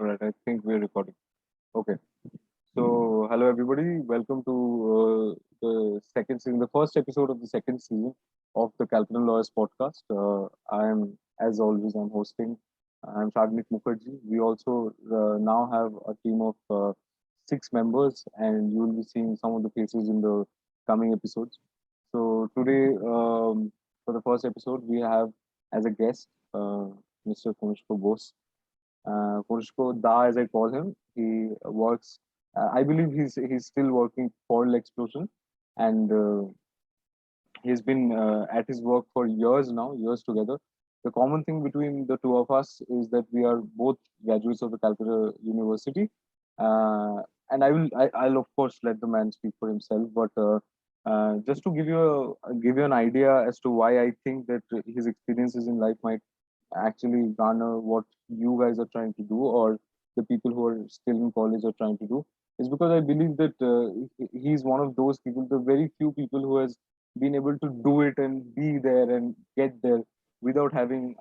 All right, I think we're recording. Okay. So, hello everybody. Welcome to the second season, the first episode of the second season of the Calcutta Lawyers podcast. I am, as always, I'm hosting. I'm Shagnik Mukherjee. We also now have a team of six members, and you will be seeing some of the faces in the coming episodes. So today, for the first episode, we have as a guest Mr. Kanishka Bose. Kurshko Da, as I call him, he works. I believe he's still working for Explosion, and he's been at his work for years now, years together. The common thing between the two of us is that we are both graduates of the Calcutta University, uh, and I'll of course let the man speak for himself. But just to give you an idea as to why I think that his experiences in life might actually garner what you guys are trying to do, or the people who are still in college are trying to do, is because I believe that he's one of those people, the very few people who has been able to do it and be there and get there without having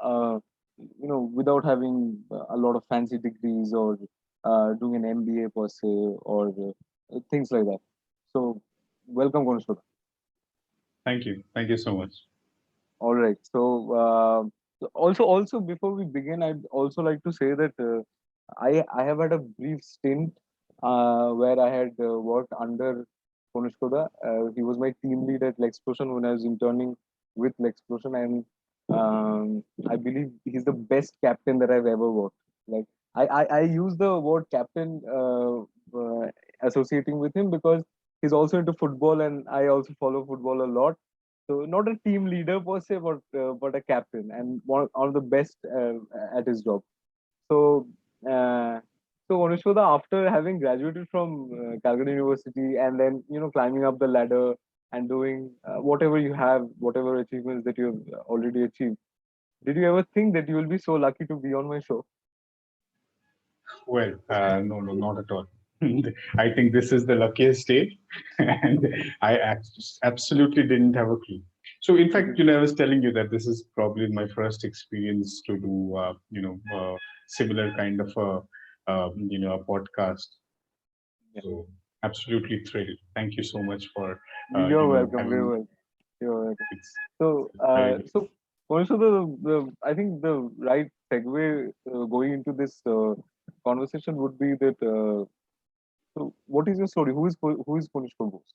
without having a lot of fancy degrees or doing an MBA per se, or things like that. So welcome, Konshwara. Thank you. Thank you so much. All right. So before we begin, I'd also like to say that I have had a brief stint where I had worked under Konishkoda. He was my team lead at Lexplosion when I was interning with Lexplosion, and I believe he's the best captain that I've ever worked. Like I use the word captain associating with him because he's also into football, and I also follow football a lot. So not a team leader per se, but a captain and one of the best at his job. So uh, so Onishwada, after having graduated from Calgary University and then climbing up the ladder and doing whatever you have, whatever achievements that you have already achieved, did you ever think that you will be so lucky to be on my show? Well, no, not at all. I think this is the luckiest day, and absolutely didn't have a clue. So, in fact, I was telling you that this is probably my first experience to do, similar kind of a podcast. Yeah. So, absolutely thrilled. Thank you so much for, You're welcome. You're having. welcome. You're welcome. It's, So, it's very good. also the I think the right segue going into this conversation would be that. So, what is your story? Who is Kanishka Bose?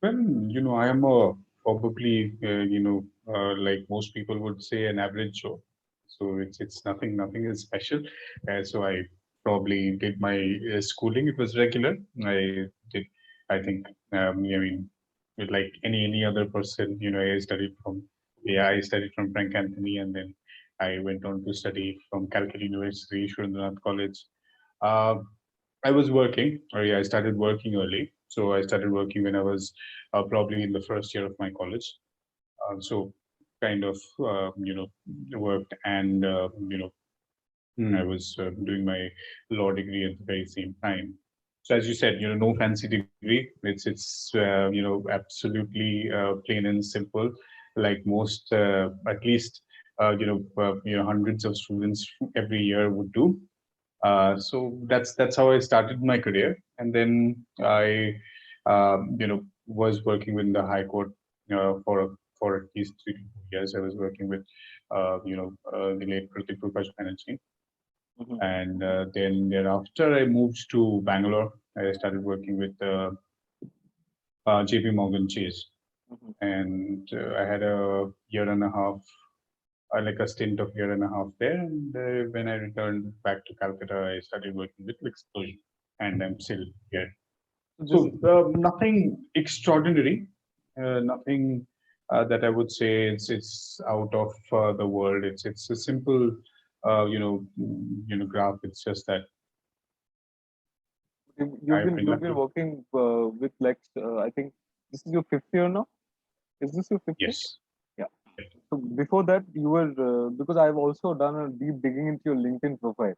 Well, I am a probably, like most people would say, an average Joe. So it's nothing is special. So I probably did my schooling. It was regular. I did, I think, I mean, with like any other person, I studied from Frank Anthony, and then I went on to study from Calcutta University, Surendranath College. Uh, I was working, or yeah, I started working early. So I started working when I was probably in the first year of my college. So kind of, worked, and, I was doing my law degree at the very same time. So as you said, no fancy degree. It's absolutely plain and simple, like most, at least, hundreds of students every year would do. So that's how I started my career, and then I, was working with the High Court for at least 3 to 4 years. I was working with, the late Pratik Prakash Banerjee, Mm-hmm. and then thereafter I moved to Bangalore. I started working with JP Morgan Chase, Mm-hmm. and I had a year and a half, like a stint of year and a half there. And when I returned back to Calcutta, I started working with Explosion, and I'm still here. So this So nothing extraordinary, nothing that I would say it's out of the world. It's a simple, graph. It's just that I've been you've been lucky. working with Lex. I think this is your fifth year now. Is this your fifth year? Yes. Yeah. So before that, you were because I've also done a deep digging into your LinkedIn profile.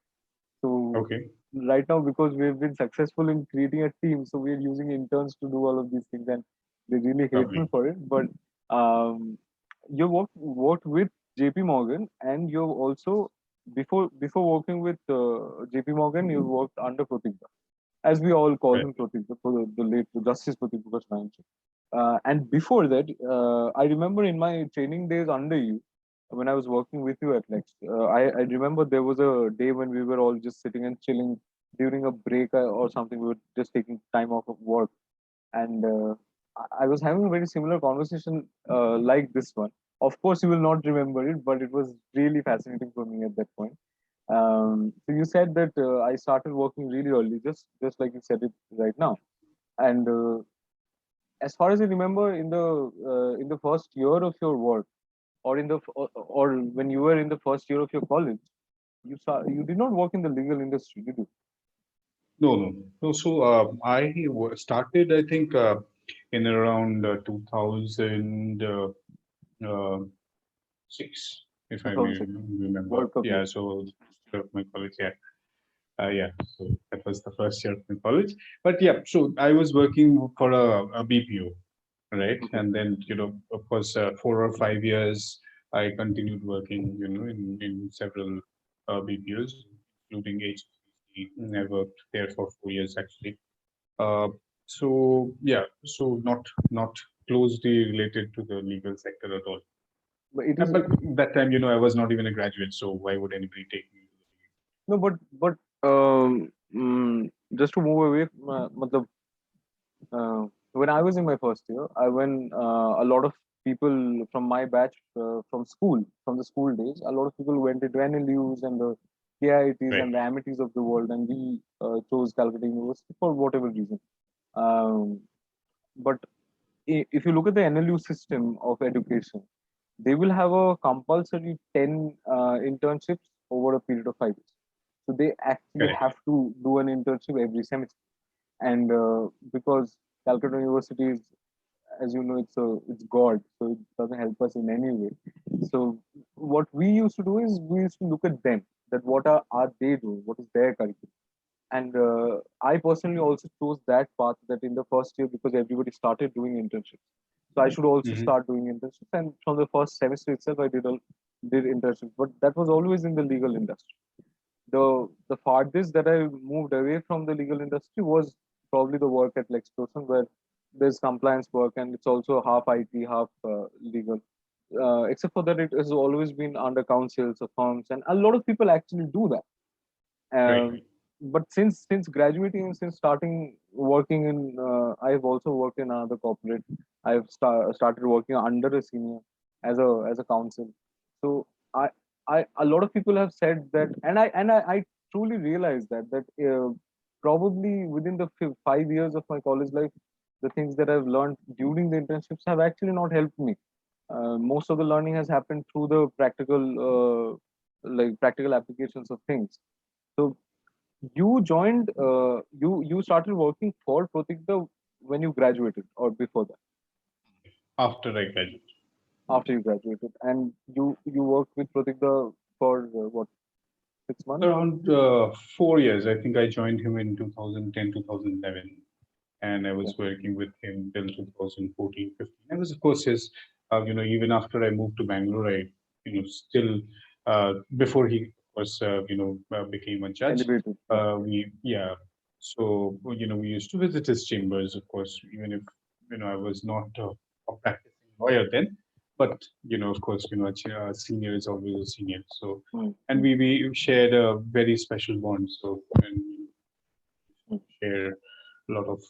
So Okay. right now, because we've been successful in creating a team, so we're using interns to do all of these things, and they really hate me Lovely. for it. But you worked with JP Morgan, and you've also before working with JP Morgan, you worked under Pratik, as we all call Right. him Pratik, the late Justice Pratik Prakash. And before that, I remember in my training days under you, when I was working with you at Lex, I remember there was a day when we were all just sitting and chilling during a break or something. We were just taking time off of work, and I was having a very similar conversation like this one. Of course, you will not remember it, but it was really fascinating for me at that point. So you said that I started working really early, just like you said it right now. And as far as I remember, in the first year of your work, or or when you were in the first year of your college, you did not work in the legal industry, did you? No, no, no. So started, I think, in around 2006, if I may 2006 remember. World Cup Yeah, year. so first year of my college. Yeah, yeah. So that was the first year of my college. But yeah, so I was working for a BPO, right? Okay. And then, of course, 4 or 5 years, I continued working, in several BPOs, including HSBC. I worked there for 4 years actually. Uh, so yeah, so not closely related to the legal sector at all. But it is But that time, I was not even a graduate, so why would anybody take me? no, but just to move away, matlab, when I was in my first year, I when a lot of people from my batch from the school days, a lot of people went into NLUs and the KITs Right, and the amities of the world, and we chose Calcutta University for whatever reason. Um, but if you look at the NLU system of education, they will have a compulsory 10 internships over a period of 5 years. So they actually correct, have to do an internship every semester. And because Calcutta University is, as you know, it's God, so it doesn't help us in any way. So what we used to do is we used to look at them, that are they doing, what is their curriculum. And I personally also chose that path, that in the first year, because everybody started doing internships, so I should also hmm, start doing internships. And from the first semester itself, I did internships, but that was always in the legal industry. The farthest that I moved away from the legal industry was probably the work at Lex Person, where there's compliance work and it's also half IT, half legal. Except for that, it has always been under councils or firms, and a lot of people actually do that. right, Um, but since graduating and since starting working in, I've also worked in another corporate. Started working under a senior as a counsel. So I a lot of people have said that, and I truly realized that probably within the 5 years of my college life, the things that I've learned during the internships have actually not helped me. Most of the learning has happened through the practical applications of things. So you started working for Pratikda when you graduated, or before that, after I graduated. after you graduated, and you worked with Pratikda for what, 6 months? Around 4 years. I think I joined him in 2010, 2011, and I Yeah, was working with him till 2014, 15. I was, of course, his, even after I moved to Bangalore, still, before he was, became a judge, elevated. Yeah, yeah. So, we used to visit his chambers, of course, even if, I was not a practicing lawyer then. But, of course, a senior is always a senior. So, mm, and mm, we shared a very special bond. So, and mm. share a lot of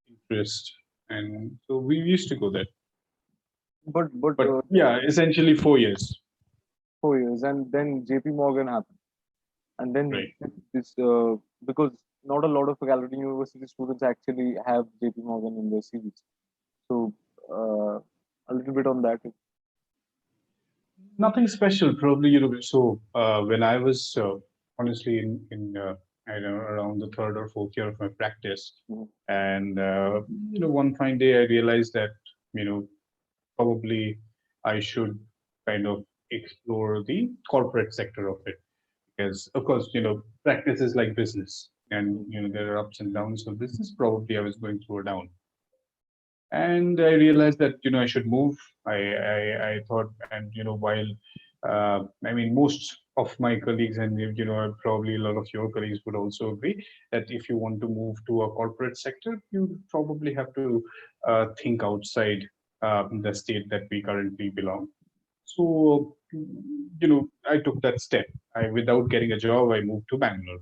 interest, and so we used to go there. But But yeah, essentially 4 years, 4 years, and then JP Morgan happened, and then right? this because not a lot of Calcutta University students actually have JP Morgan in their CVs. So a little bit on that. Nothing special, probably. So when I was honestly in I don't know, around the third or fourth year of my practice, Mhm. and one fine day I realized that you know probably I should kind of explore the corporate sector of it, because of course practice is like business, and there are ups and downs of business. Probably I was going through a down, and I realized that I should move. I thought, and while I mean, most of my colleagues, and probably a lot of your colleagues would also agree that if you want to move to a corporate sector, you probably have to think outside the state that we currently belong. So, I took that step. Without getting a job, I moved to Bangalore.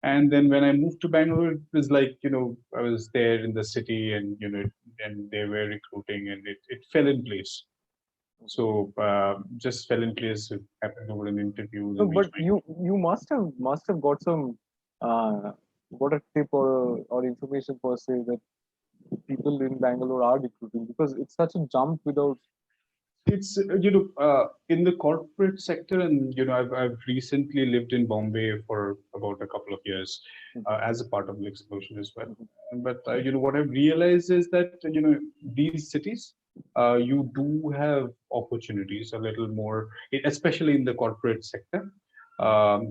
And then when I moved to Bangalore, it was like, I was there in the city, and, and they were recruiting, and it fell in place. So just fell in place. It happened over an interview, No, and we but joined. you must have got some uh, got a tip or information per se that people in Bangalore are recruiting because it's such a jump without. It's in the corporate sector, and I've recently lived in Bombay for about a couple of years Mhm, as a part of the explosion as well. mhm. But what I've realized is that these cities, you do have opportunities a little more, especially in the corporate sector.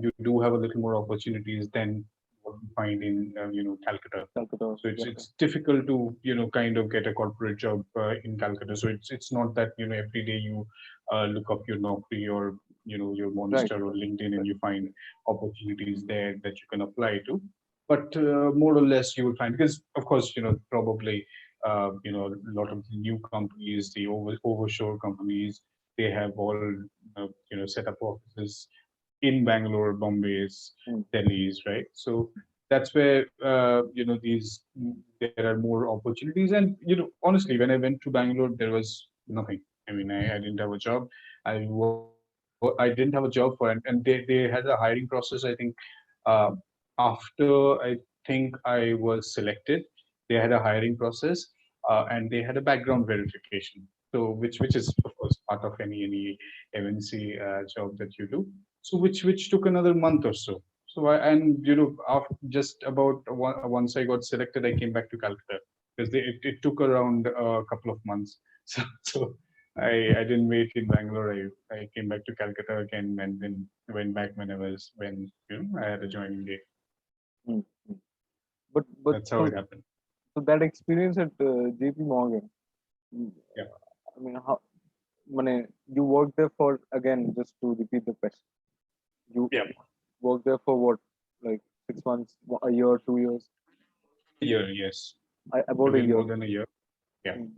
You do have a little more opportunities than what you find in Calcutta. Calcutta, So yeah, it's difficult to kind of get a corporate job in Calcutta. So it's not that every day you look up your Naukri or your right, Monster or LinkedIn and right, you find opportunities there that you can apply to. But more or less you will find, because of course probably a lot of the new companies, the overshore companies, they have all set up offices in Bangalore, Bombay's, mm, Delhi's, right? So that's where there are more opportunities. And honestly, when I went to Bangalore, there was nothing. I mean, I didn't have a job. I didn't have a job for, and they had a hiring process. I think uh, after I think I was selected, they had a hiring process, and they had a background verification. So which is of course part of any MNC job that you do. So which took another month or so. So and after just about once I got selected, I came back to Calcutta because it took around a couple of months. So I didn't wait in Bangalore. I came back to Calcutta again, and then went back when I had a joining date. mm, mm. But That's how so it happened. so that experience at JP Morgan, mm, Yeah, I mean, how, you worked there for, again, just to repeat the question, you yeah. worked there for what, like 6 months, a year, 2 years, A year, yes, a about a little year. more than a year. Yeah. Mm.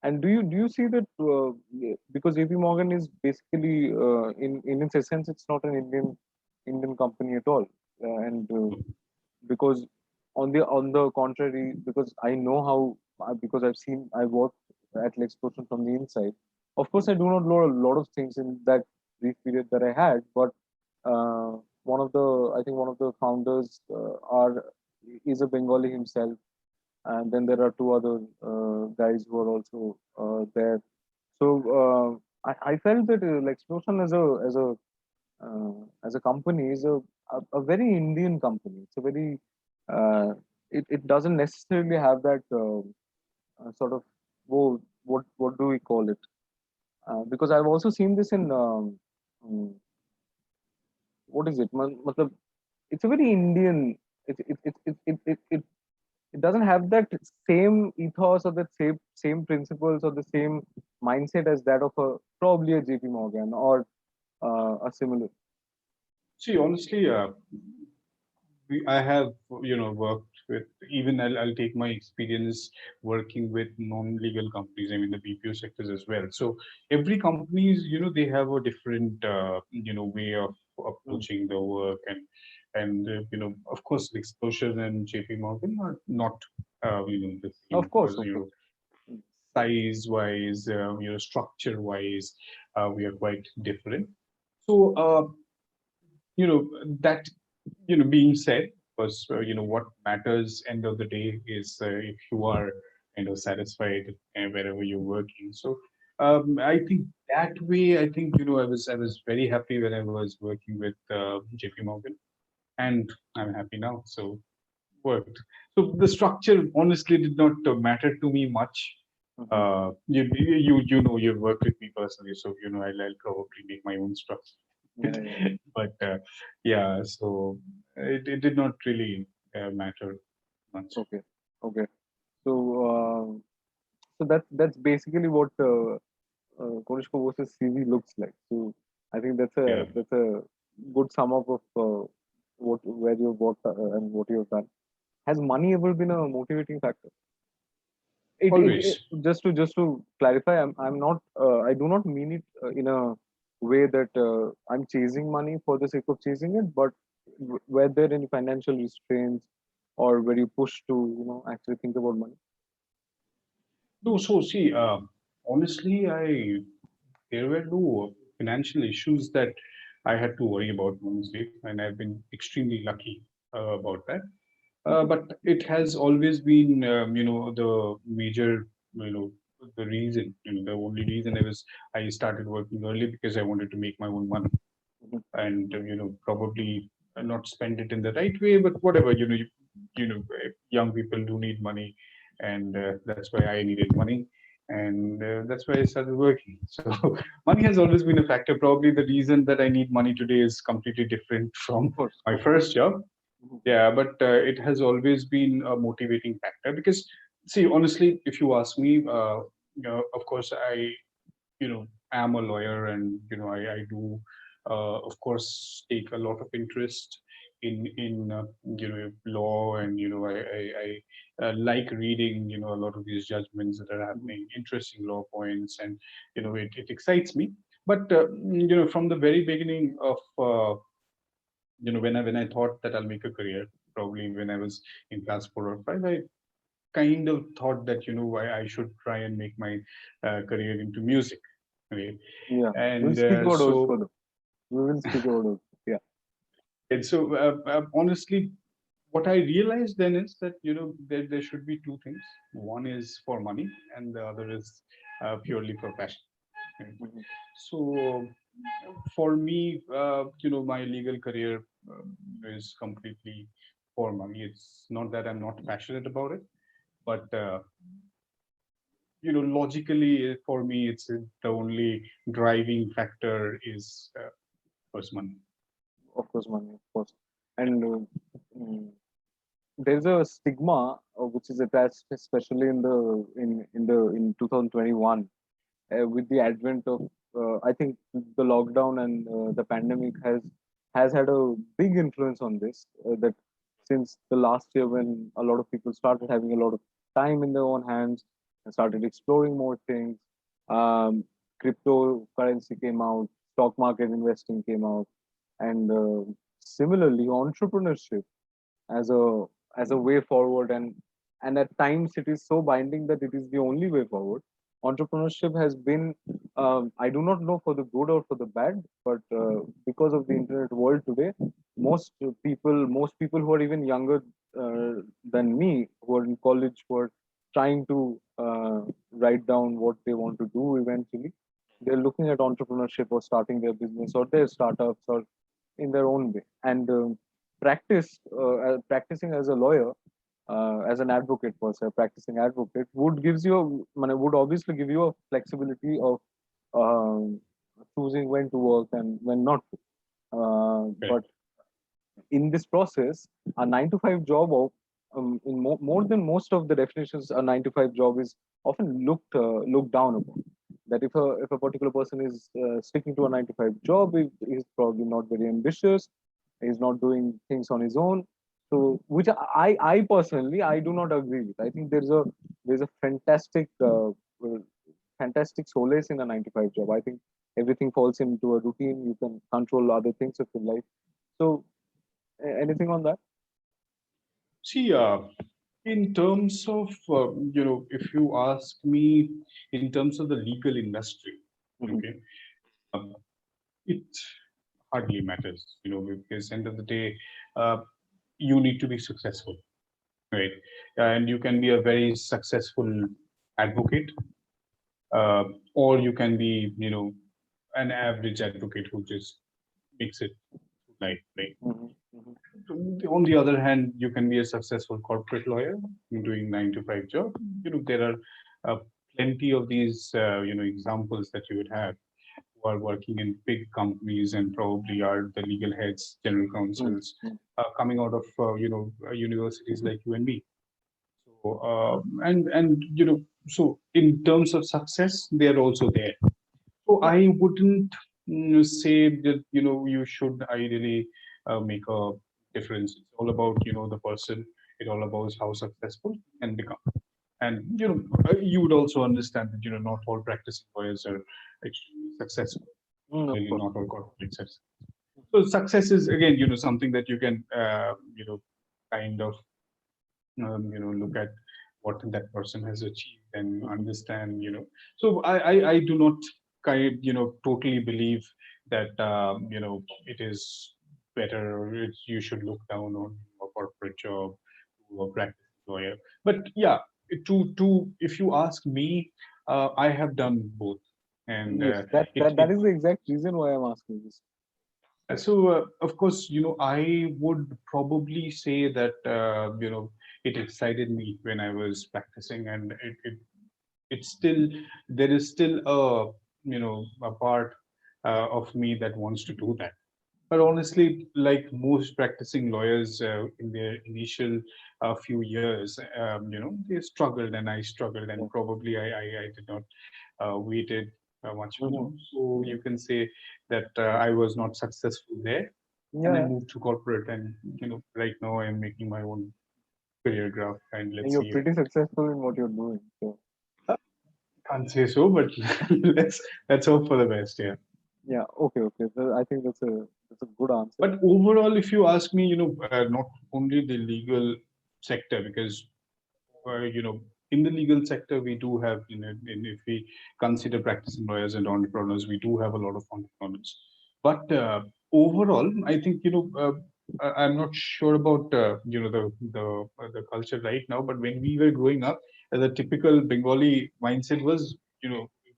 And do you see that because JP Morgan is basically in its essence, it's not an Indian company at all, and because on the contrary, because I know how, because I worked at Lexportion from the inside. Of course, I do not know a lot of things in that brief period that I had, but uh, I think one of the founders are is a Bengali himself, and then there are two other guys who are also there. So I felt that Lexportion as a company is a very Indian company. It's a very it doesn't necessarily have that sort of, what do we call it? Because I've also seen this in um, what is it? Matlab, it's a very Indian. It doesn't have that same ethos or that same principles or the same mindset as that of a probably a JP Morgan or a similar. See, honestly, I have worked with, even I'll take my experience working with non-legal companies. I mean the BPO sectors as well. So every companies they have a different way of Mm. approaching the work, and of course Explosion and JP Morgan are not the same, Of course, because of course. Mm. size wise, structure wise, we are quite different. So that being said, because what matters end of the day is if you are satisfied wherever you're working. So I think that way, I think I was very happy when I was working with JP Morgan, and I'm happy now. So worked. So the structure honestly did not matter to me much. Mhm. You've worked with me personally, so I'll probably make my own structure. Yeah, yeah. But yeah, so it did not really matter much. Okay, okay. So, so that's basically what Kanishka Bose's CV looks like. So, I think Yeah. that's a good sum up of what where you've worked and what you've done. Has money ever been a motivating factor? It Always. just to clarify, I'm not I do not mean it in a way that I'm chasing money for the sake of chasing it, but were there any financial restraints or were you pushed to actually think about money? No, so see, honestly, there were no financial issues that I had to worry about, honestly, and I've been extremely lucky about that. Mm-hmm. But it has always been, the major, you know, the reason, the only reason I started working early because I wanted to make my own money Mm-hmm. and, probably not spend it in the right way, but whatever, young people do need money, and that's why I needed money. And that's why I started working. So money has always been a factor. Probably the reason that I need money today is completely different from my Of course. first job. Mhm. Yeah, but it has always been a motivating factor because, see, honestly, if you ask me, of course, am a lawyer, and I do, of course, take a lot of interest in law, and I like reading a lot of these judgments that are Mhm. happening, interesting law points, and it excites me. But from the very beginning of when I thought that I'll make a career, probably when I was in class 4 or 5, I kind of thought that I should try and make my career into music. Okay. Yeah, we'll And speak about those so further. We will speak about those. Yeah. honestly, what I realized then is that there should be two things. One is for money, and the other is purely for passion. Right? Mhm. So for me, my legal career is completely for money. It's not that I'm not passionate about it, but logically, for me, it's the only driving factor is first money. Of course, money, of course. And mm, there's a stigma which is attached, especially in 2021, with the advent of I think the lockdown and the pandemic has had a big influence on this. That since the last year, when a lot of people started having a lot of time in their own hands and started exploring more things, um, cryptocurrency came out, stock market investing came out, and similarly, entrepreneurship as a way forward, and at times it is so binding that it is the only way forward. Entrepreneurship has been, I do not know for the good or for the bad, but because of the internet world today, most people who are even younger than me, who are in college, who are trying to write down what they want to do eventually, they're looking at entrepreneurship or starting their business or their startups or in their own way. And practicing as a lawyer, as an advocate per se, practicing advocate would obviously give you a flexibility of um, choosing when to work and when not to. Right. But in this process, a 9 to 5 job, in more than most of the definitions, a 9 to 5 job is often looked down upon. That if a particular person is sticking to a 9 to 5 job, he's probably not very ambitious. He's not doing things on his own. So, which I personally I do not agree with. I think there's a fantastic solace in a 9 to 5 job. I think everything falls into a routine. You can control other things of your life. So, anything on that? See, in terms of, if you ask me, in terms of the legal industry, Hmm. okay, it hardly matters, because end of the day, uh, you need to be successful, right? And you can be a very successful advocate, uh, or you can be, an average advocate who just makes it life, right? Hmm. Hmm. On the other hand, you can be a successful corporate lawyer doing 9 to 5 job. There are uh, plenty of these, examples that you would have who are working in big companies and probably are the legal heads, general counsels, coming out of, universities like you and me. So, so in terms of success, they're also there. So Yeah. I wouldn't. say that you should ideally make a difference. It's all about the person. It's all about how successful you can become. And you would also understand that not all practicing lawyers are extremely successful. Of Similarly, course. not all corporate success. So success is again something that you can kind of look at what that person has achieved and Mhm. understand so I do not kind totally believe that it is better or you should look down on a corporate job to a practice lawyer. But yeah, to if you ask me, I have done both. And Yes, that, it that it that is the exact reason why I'm asking this. so, of course, I would probably say that, it excited me when I was practicing, and it's still, there is still a part of me that wants to do that. But honestly, like most practicing lawyers in their initial few years, they struggled and I struggled, Yeah. and probably I did not waited much Mhm. more. So you can say that I was not successful there, and I Yeah, moved to corporate. And right now I'm making my own career graph, and and let's you're see. pretty successful in what you're doing. So Uh, Can't say so, but let's hope for the best. Yeah. yeah, okay, okay. So I think that's a good answer. But overall, if you ask me, not only the legal sector, because in the legal sector, we do have, and if we consider practicing lawyers and entrepreneurs, we do have a lot of entrepreneurs. But overall, I think, I'm not sure about, the culture right now, but when we were growing up, the typical Bengali mindset was,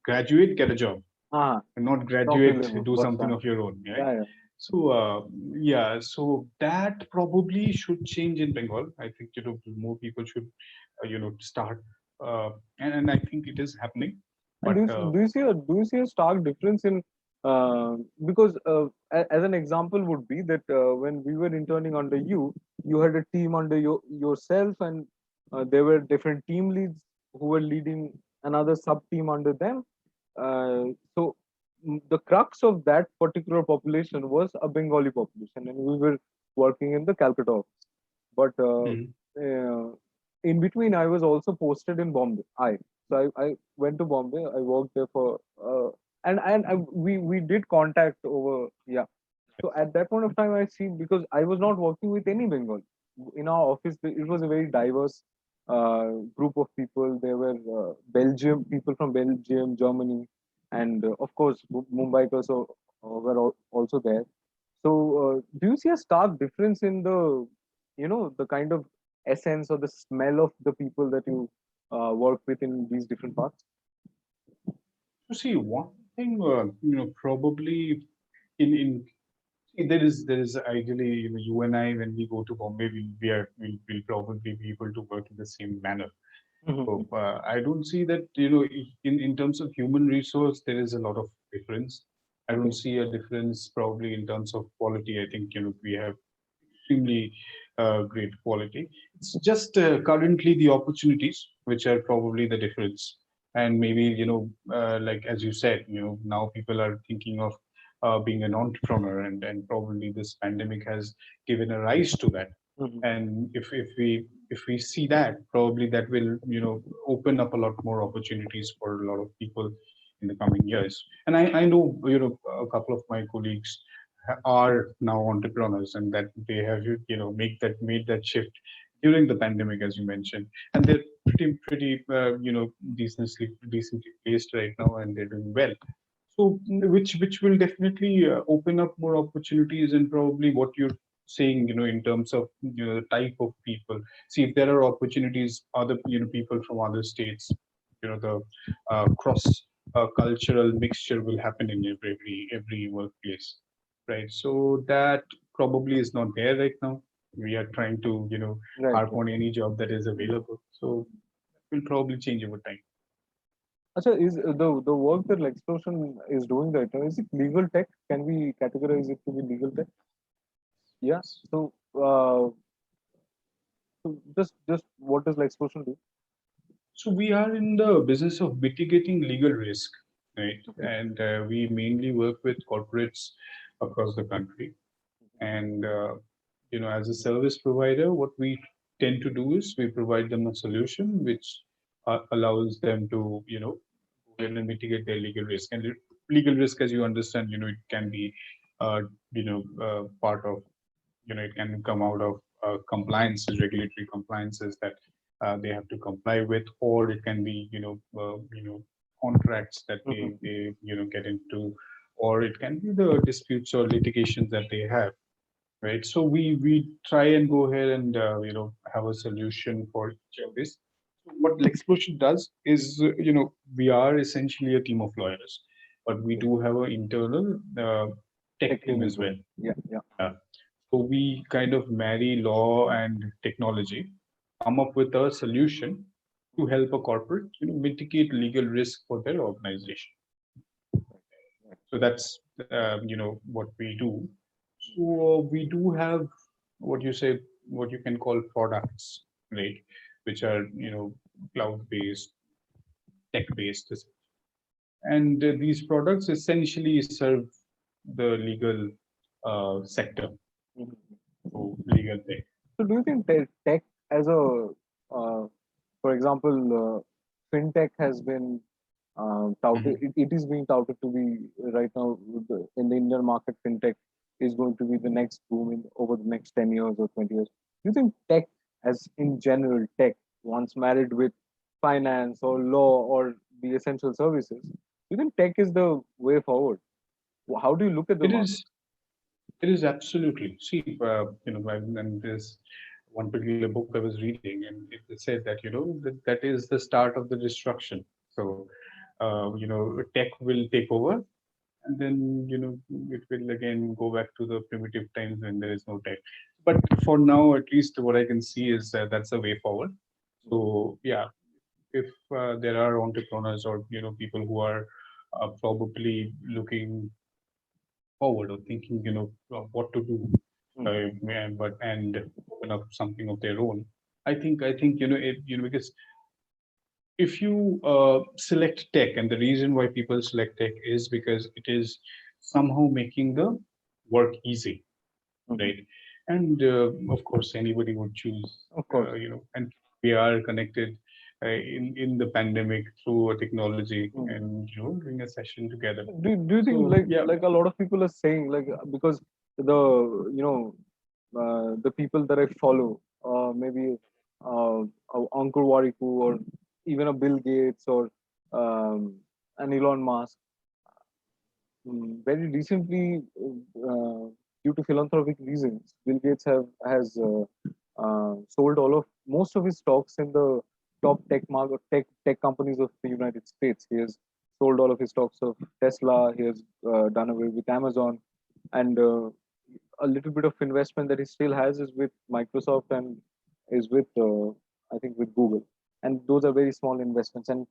graduate, get a job, Ah, and not doctor graduate, level, do first something time. of your own, right? Yeah, yeah. So yeah, so that probably should change in Bengal. I think more people should start, and I think it is happening. And But do you see a stark difference in because as an example would be that when we were interning under you, you had a team under yourself, and there were different team leads who were leading another sub team under them. So the crux of that particular population was a Bengali population, and we were working in the Calcutta office. But mhm, in between, I was also posted in Bombay. I went to Bombay. I worked there for we did contact over, yeah. So at that point of time, I see, because I was not working with any Bengal in our office. It was a very diverse group of people. There were Belgium people from Belgium, Germany, and of course Mumbai also were also there. So do you see a stark difference in the the kind of essence or the smell of the people that you work with in these different parts? you see, one thing, probably in there is ideally, you and I, when we go to Bombay, we'll probably be able to work in the same manner. So Mhm. I don't see that, in terms of human resource, there is a lot of difference. I don't Okay. see a difference probably in terms of quality. I think, we have extremely great quality. It's just currently the opportunities which are probably the difference. And maybe, like as you said, now people are thinking of being an entrepreneur, and probably this pandemic has given a rise to that. Mhm. And if we see that, probably that will open up a lot more opportunities for a lot of people in the coming years. And I know a couple of my colleagues are now entrepreneurs, and that they have made that shift during the pandemic, as you mentioned, and they're pretty decently placed right now, and they're doing well. So which will definitely open up more opportunities. And probably what you're saying, in terms of the type of people, see if there are opportunities, other people from other states, the cross cultural mixture will happen in every workplace, right? So that probably is not there right now. We are trying to Right, harp right. on any job that is available, so it will probably change over time. Achha, is the work that Explosion is doing right now, is it legal tech? Can we categorize it to be legal tech? Yeah. So just what does Explosion do? So we are in the business of mitigating legal risk. right? Okay. And we mainly work with corporates across the country. And as a service provider, what we tend to do is we provide them a solution which allows them to go in and mitigate their legal risk. And legal risk, as you understand, it can be part of, it can come out of compliances, regulatory compliances that they have to comply with, or it can be contracts that Mhm. they get into, or it can be the disputes or litigations that they have, right? So we try and go ahead and have a solution for each of this. What Lexplosion does is, we are essentially a team of lawyers, but we Okay. do have an internal tech Tech team team as as well. well. Yeah, yeah. Uh, so we kind of marry law and technology, come up with a solution to help a corporate, mitigate legal risk for their organization. Right. So that's what we do. So we do have what you say, what you can call products, right? Which are cloud based, tech based, and these products essentially serve the legal sector, Mhm. so legal tech. So, do you think tech as a, for example, fintech has been touted? Mhm. It is being touted to be right now in the Indian market. Fintech is going to be the next boom in over the next 10 years or 20 years. Do you think tech, as in general, tech, once married with finance or law or the essential services, do you think tech is the way forward? How do you look at the It market? is. It is absolutely. See, and there's one particular book I was reading, and it said that that is the start of the destruction. So, tech will take over, and then it will again go back to the primitive times when there is no tech. But for now, at least what I can see is that that's the way forward. So, yeah, if there are entrepreneurs or people who are probably looking forward or thinking, what to do, Mhm. and open up something of their own. I think because if you select tech, and the reason why people select tech is because it is somehow making the work easy, Mhm. right? And of course, anybody would choose, Of course. and we are connected in the pandemic through a technology, Mhm. and doing a session together. Do you think So yeah. like a lot of people are saying like because the the people that I follow maybe Uncle Wariku or even a Bill Gates or an Elon Musk very recently due to philanthropic reasons Bill Gates have has sold all of most of his stocks in the top tech companies of the United States. He has sold all of his stocks of Tesla. He has done away with Amazon, and a little bit of investment that he still has is with Microsoft and is with I think with Google, and those are very small investments. And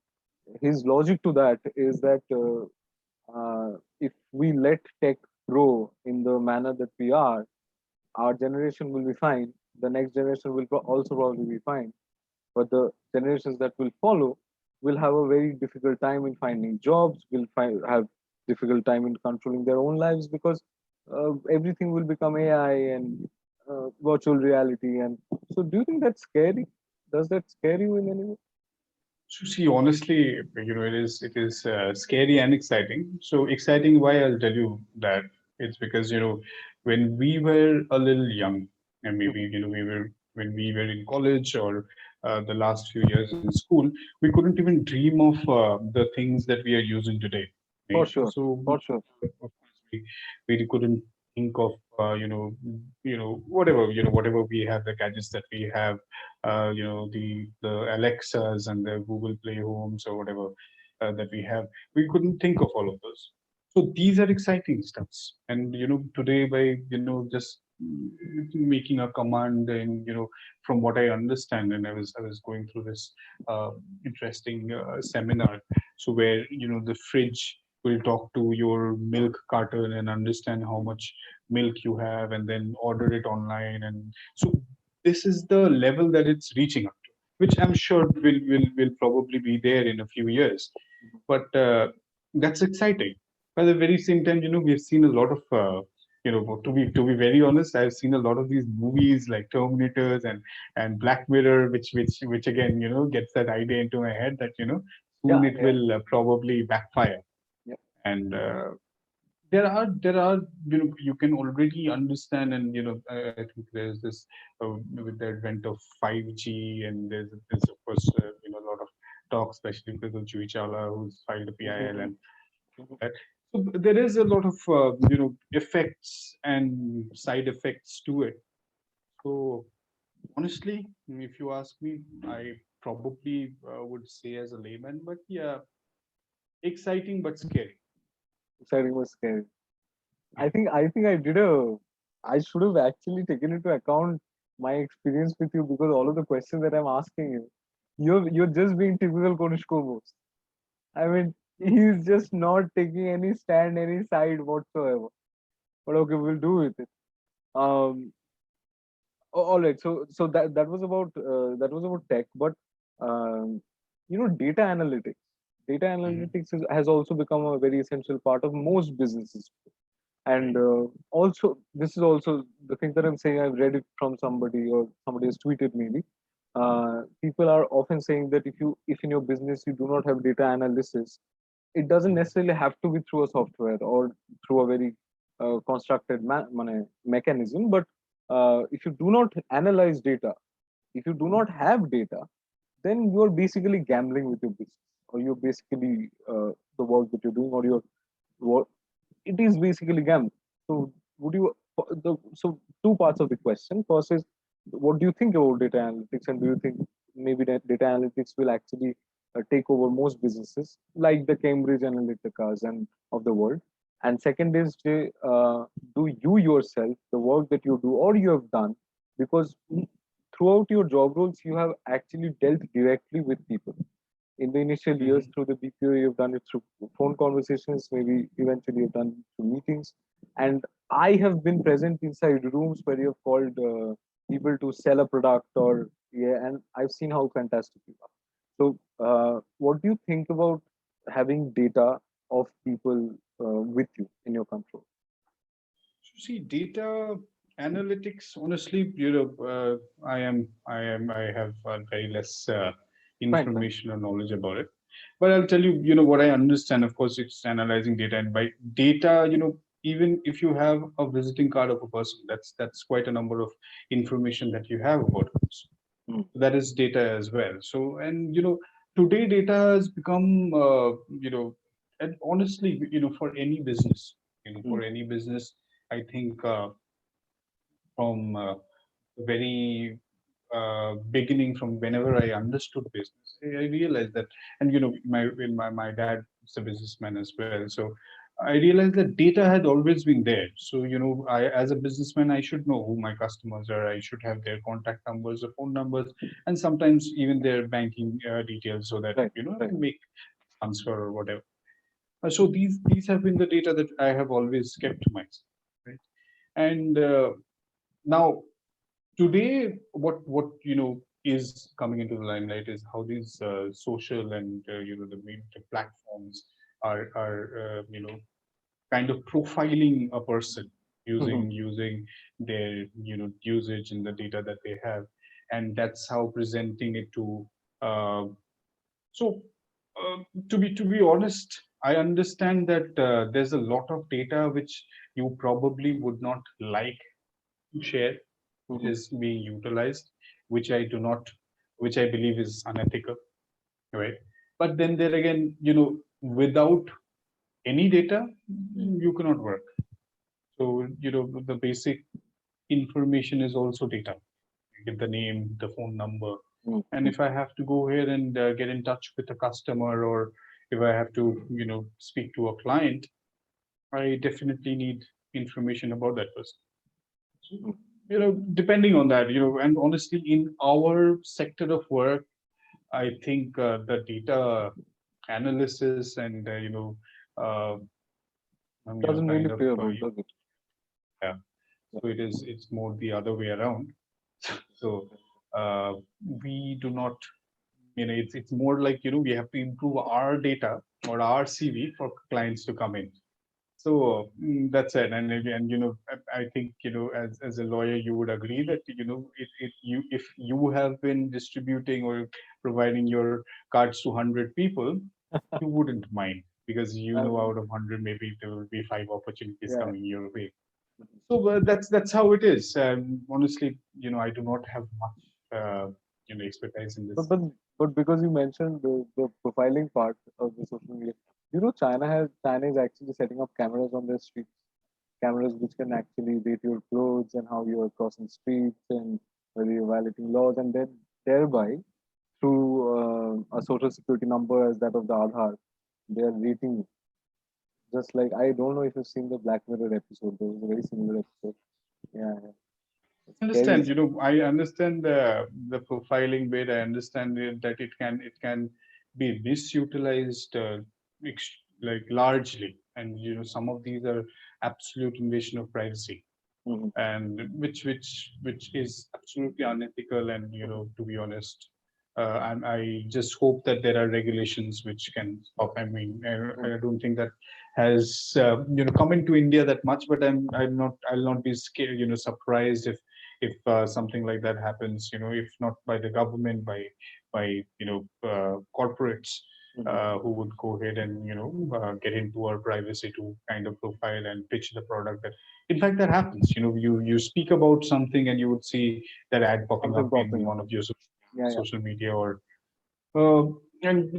his logic to that is that if we let tech grow in the manner that we are, our generation will be fine. The next generation will also probably be fine, but the generations that will follow will have a very difficult time in finding jobs, will have difficult time in controlling their own lives because everything will become AI and virtual reality. And so, do you think that's scary? Does that scare you in any way? So see, honestly, it is scary and exciting. So exciting, why I'll tell you that it's because when we were a little young, and maybe Mhm. we were when we were in college or the last few years in school, we couldn't even dream of the things that we are using today, For right? sure, So for sure. of course we couldn't think of whatever we have, the gadgets that we have, the Alexas and the Google Play Homes or whatever that we have. We couldn't think of all of those. So these are exciting stuffs. And today by just making a command, and from what I understand, and I was going through this uh, interesting seminar, so where the fridge will talk to your milk carton and understand how much milk you have, and then order it online. And so this is the level that it's reaching up to, which I'm sure will probably be there in a few years. But that's exciting. But at the very same time, we've seen a lot of, to be very honest, I've seen a lot of these movies like Terminators and Black Mirror, which again, gets that idea into my head that soon Yeah, it yeah, will probably backfire. yeah. And there are you can already understand, and I think there's this with the advent of 5G, and there's of course a lot of talk, especially because of Jui Chawla, who's filed a PIL, Mhm, and mhm. that. So there is a lot of effects and side effects to it. So honestly, if you ask me, I probably would say as a layman, but yeah, exciting but scary. Exciting was scary. I think I should have actually taken into account my experience with you because all of the questions that I'm asking you, you're just being typical Kanishka Bose. I mean, he's just not taking any stand, any side whatsoever. But okay, we'll do with it. Um, all right. So that was about tech, but data analytics. Data Mhm. analytics has also become a very essential part of most businesses. And also, this is also the thing that I'm saying. I've read it from somebody or somebody has tweeted maybe. People are often saying that if in your business you do not have data analysis, it doesn't necessarily have to be through a software or through a very constructed mechanism, but if you do not analyze data, if you do not have data, then you're basically gambling with your business, or you're basically the work that you're doing, or your what it is basically gambling. So would you so two parts of the question. First is, what do you think about data analytics, and do you think maybe that data analytics will actually take over most businesses like the Cambridge Analyticas and of the world? And second is, do you yourself, the work that you do or you have done, because throughout your job roles you have actually dealt directly with people in the initial years Mhm. through the BPO, you've done it through phone conversations, maybe eventually you've done it through meetings. And I have been present inside rooms where you've called people to sell a product or, yeah, and I've seen how fantastic you are. So, what do you think about having data of people with you in your control? So see, data analytics. Honestly, I have very less Fine, fine. information or knowledge about it. But I'll tell you, what I understand. Of course, it's analyzing data, and by data, even if you have a visiting card of a person, that's quite a number of information that you have about a person. Mm, That is data as well. So, and today data has become, and honestly, for any business, mm, I think from very beginning, from whenever I understood business, I realized that, and my dad is a businessman as well, so I realized that data had always been there. So I, as a businessman, I should know who my customers are. I should have their contact numbers or phone numbers, and sometimes even their banking details, so that right, I right. can make transfer or whatever. So these have been the data that I have always kept to myself, right? And now today, what is coming into the limelight is how these social and the media platforms are kind of profiling a person Mhm, using their usage and the data that they have, and that's how presenting it to uh, so to be honest, I understand that there's a lot of data which you probably would not like to share mhm, is being utilized, which I do not, which I believe is unethical, right? But then there again, without any data, you cannot work. So, the basic information is also data. You get the name, the phone number. mm, And mm. if I have to go ahead and get in touch with a customer, or if I have to, speak to a client, I definitely need information about that person. So, depending on that, and honestly, in our sector of work, I think the data analysis and uh, Doesn't kind really of play a role, does it? yeah. Yeah. So it's more the other way around. So uh, we do not, it's more like we have to improve our data or our CV for clients to come in. So that's it. And again, I think, as a lawyer, you would agree that, if you have been distributing or providing your cards to 100 people, you wouldn't mind, because Um, out of 100, maybe there will be five opportunities yeah. coming your way. So that's how it is. Honestly, I do not have much, expertise in But this. but but because you mentioned the profiling part of the social media, China is actually setting up cameras on their streets, cameras which can actually rate your clothes and how you are crossing streets and whether you're violating laws, and then thereby through a social security number as that of the Aadhaar, they are rating you. Just like I don't know if you've seen the Black Mirror episode. There was a very similar episode. Yeah, yeah. It's scary. Understand, I understand the profiling bit. I understand that it can be misutilized, like largely, and some of these are absolute invasion of privacy, Mm-hmm. and which is absolutely unethical. And to be honest, I just hope that there are regulations which can stop. I mean, I don't think that has come into India that much, but I'll not be scared, surprised if something like that happens. If not by the government, by corporates, Mm-hmm. who would go ahead and get into our privacy to kind of profile and pitch the product. That in fact that happens. You speak about something and you would see that ad popping up Something in popping one up. of your Yeah, yeah. social media, or uh, and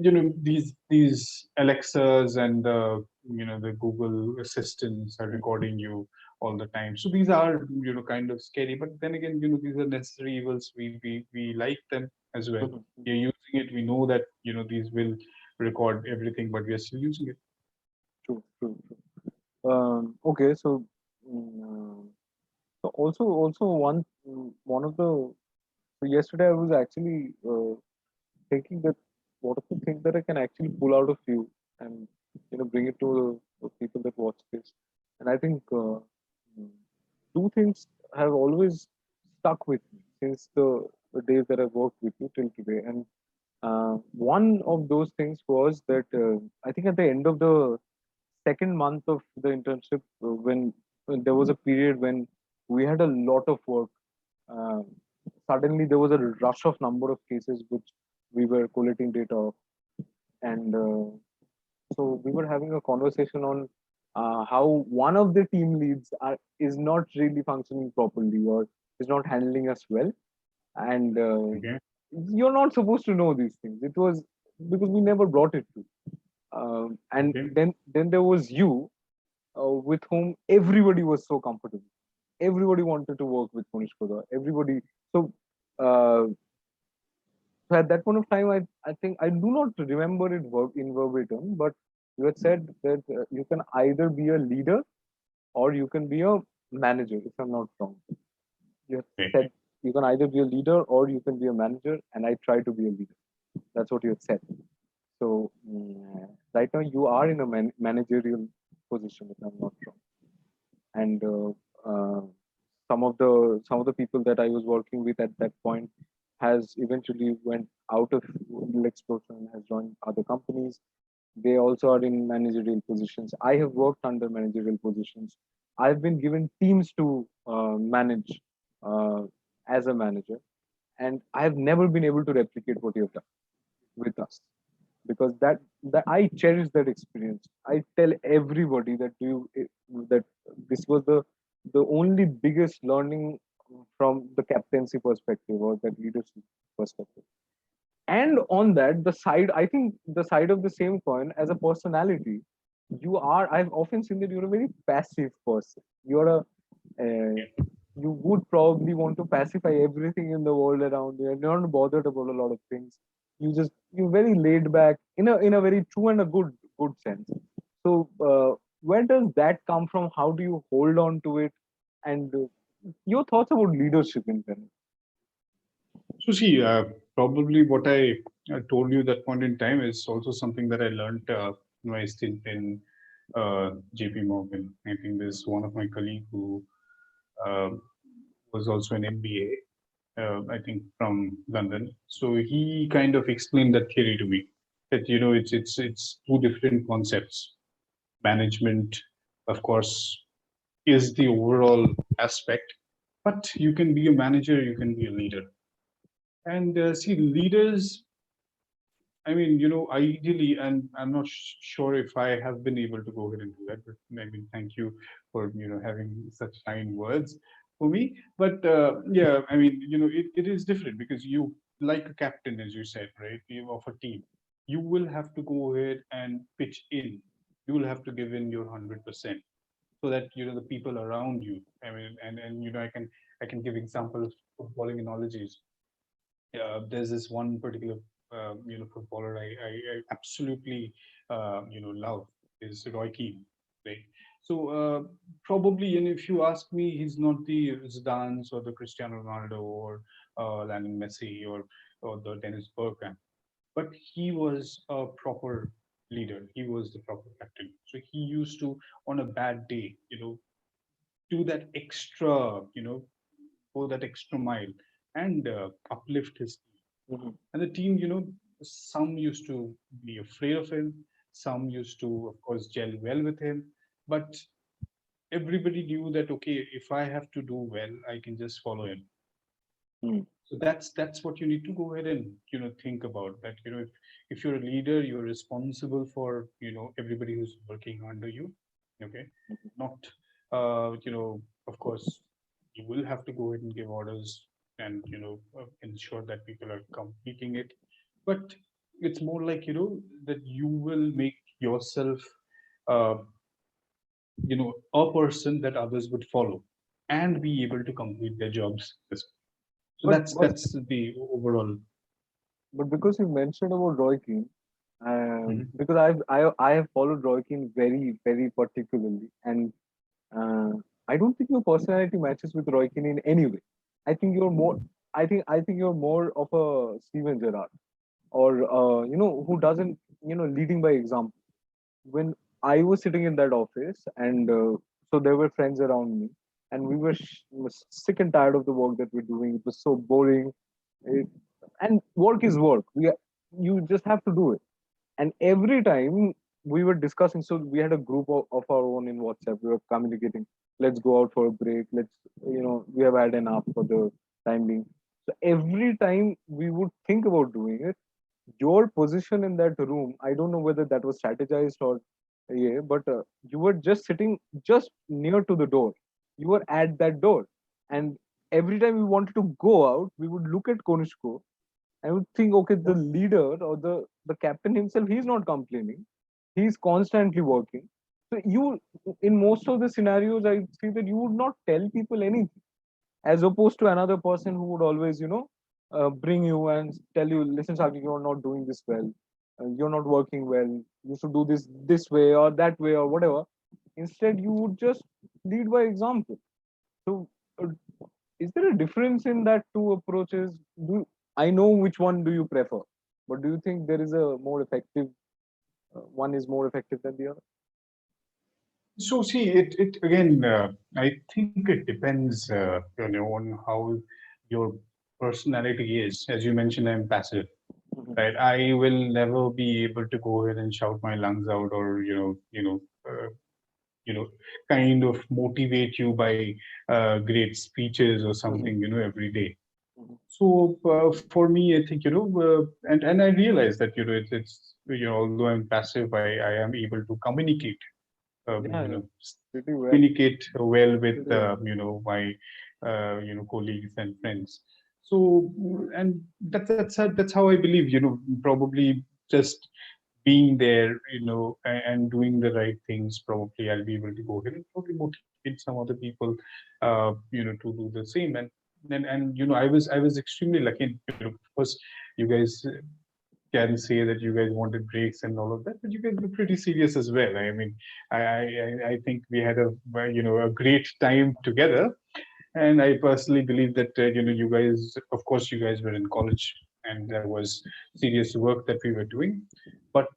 these Alexas and the Google assistants are recording you all the time. So these are kind of scary, but then again, these are necessary evils. We like them as well. Mm-hmm. We're using it. We know that these will record everything, but we are still using it. True, true, true. Okay, so, mm, also one of the so yesterday I was actually thinking that what are the things that I can actually pull out of you and bring it to the people that watch this, and I think mm, two things have always stuck with me since the days that I've worked with you till today, and one of those things was that I think at the end of the second month of the internship, when there was a period when we had a lot of work, um, suddenly there was a rush of number of cases which we were collating data of, and so we were having a conversation on how one of the team leads is not really functioning properly or is not handling us well, and Okay. you're not supposed to know these things. It was because we never brought it to. And Okay. then there was you, with whom everybody was so comfortable. Everybody wanted to work with Kanishka. Everybody. So, uh, so at that point of time, I think I do not remember it in verbatim, but you had said that you can either be a leader or you can be a manager, if I'm not wrong. You had Okay. said you can either be a leader or you can be a manager, and I try to be a leader. That's what you had said. So right now you are in a managerial position, if I'm not wrong, and some of the people that I was working with at that point has eventually went out of Little Explosion and has joined other companies. They also are in managerial positions. I have worked under managerial positions. I've been given teams to manage uh, as a manager, and I have never been able to replicate what you have done with us because that I cherish that experience. I tell everybody that this was the only biggest learning from the captaincy perspective or that leadership perspective. And on that, the side I think the side of the same coin as a personality, I've often seen that you're a very passive person. You would probably want to pacify everything in the world around you. You're not bothered about a lot of things. You're very laid back in a very true and a good sense. So where does that come from? How do you hold on to it? And your thoughts about leadership in general? So see, probably what I told you that point in time is also something that I learned in my stint in JP Morgan. I think there's one of my colleague who uh, was also an MBA, I think from London. So he kind of explained that theory to me. that it's two different concepts. Management, of course, is the overall aspect, but you can be a manager, you can be a leader. And see, leaders, I mean, ideally, and I'm not sure if I have been able to go ahead and do that, but I mean, thank you for, having such kind words for me. But yeah, I mean, it is different because you, like a captain, as you said, right, of a team, you will have to go ahead and pitch in. You will have to give in your 100%, so that, the people around you, I mean, and I can give examples of following analogies. There's this one particular footballer I absolutely love is Roy Keane, right? So probably, and if you ask me, he's not the Zidane or the Cristiano Ronaldo or Lionel Messi or the Dennis Bergkamp, but he was a proper leader. He was the proper captain. So he used to, on a bad day, do that extra, go that extra mile and uplift his team. Mhm. And the team, some used to be afraid of him, some used to, of course, gel well with him, but everybody knew that, okay, if I have to do well, I can just follow him. Mm. So that's what you need to go ahead and think about, that if you're a leader, you're responsible for everybody who's working under you. Okay, not of course, you will have to go ahead and give orders and ensure that people are completing it, but it's more like that you will make yourself uh, a person that others would follow and be able to complete their jobs. So But that's the overall. because you mentioned about Roy Keane, Mhm. because I have followed Roy Keane very very particularly, and uh, I don't think your personality matches with Roy Keane in any way. I think you're more. I think you're more of a Steven Gerrard, or who doesn't leading by example. When I was sitting in that office, and so there were friends around me, and we were sick and tired of the work that we're doing. It was so boring. It, and work is work. You just have to do it. And every time we were discussing, so we had a group of our own in WhatsApp. We were communicating. Let's go out for a break. We have had enough for the time being. So every time we would think about doing it, your position in that room, I don't know whether that was strategized or yeah, but you were just sitting just near to the door. You were at that door, and every time we wanted to go out, we would look at Konishko. I would think, okay, the leader or the captain himself, he's not complaining. He's constantly working. So in most of the scenarios, I see that you would not tell people anything, as opposed to another person who would always, bring you and tell you, listen, Saki, you're not doing this well. You're not working well. You should do this way or that way or whatever. Instead, you would just lead by example. So, uh, is there a difference in that two approaches? I know which one do you prefer, but do you think there is a more effective? One is more effective than the other. So see, it again. I think it depends, on how your personality is. As you mentioned, I'm passive, Mhm. right? I will never be able to go ahead and shout my lungs out, or you know, kind of motivate you by great speeches or Mhm. something, every day. Mhm. So for me, I think and I realize that it's although I'm passive, I am able to communicate, Yeah, yeah, pretty well. communicate well with Pretty well. my colleagues and friends. So and that's how I believe, probably just being there, and doing the right things, probably I'll be able to go ahead and probably motivate some other people, to do the same. And I was extremely lucky. Of course, you guys can say that you guys wanted breaks and all of that, but you guys were pretty serious as well. I mean, I think we had a great time together, and I personally believe that you guys, of course, you guys were in college, and there was serious work that we were doing, but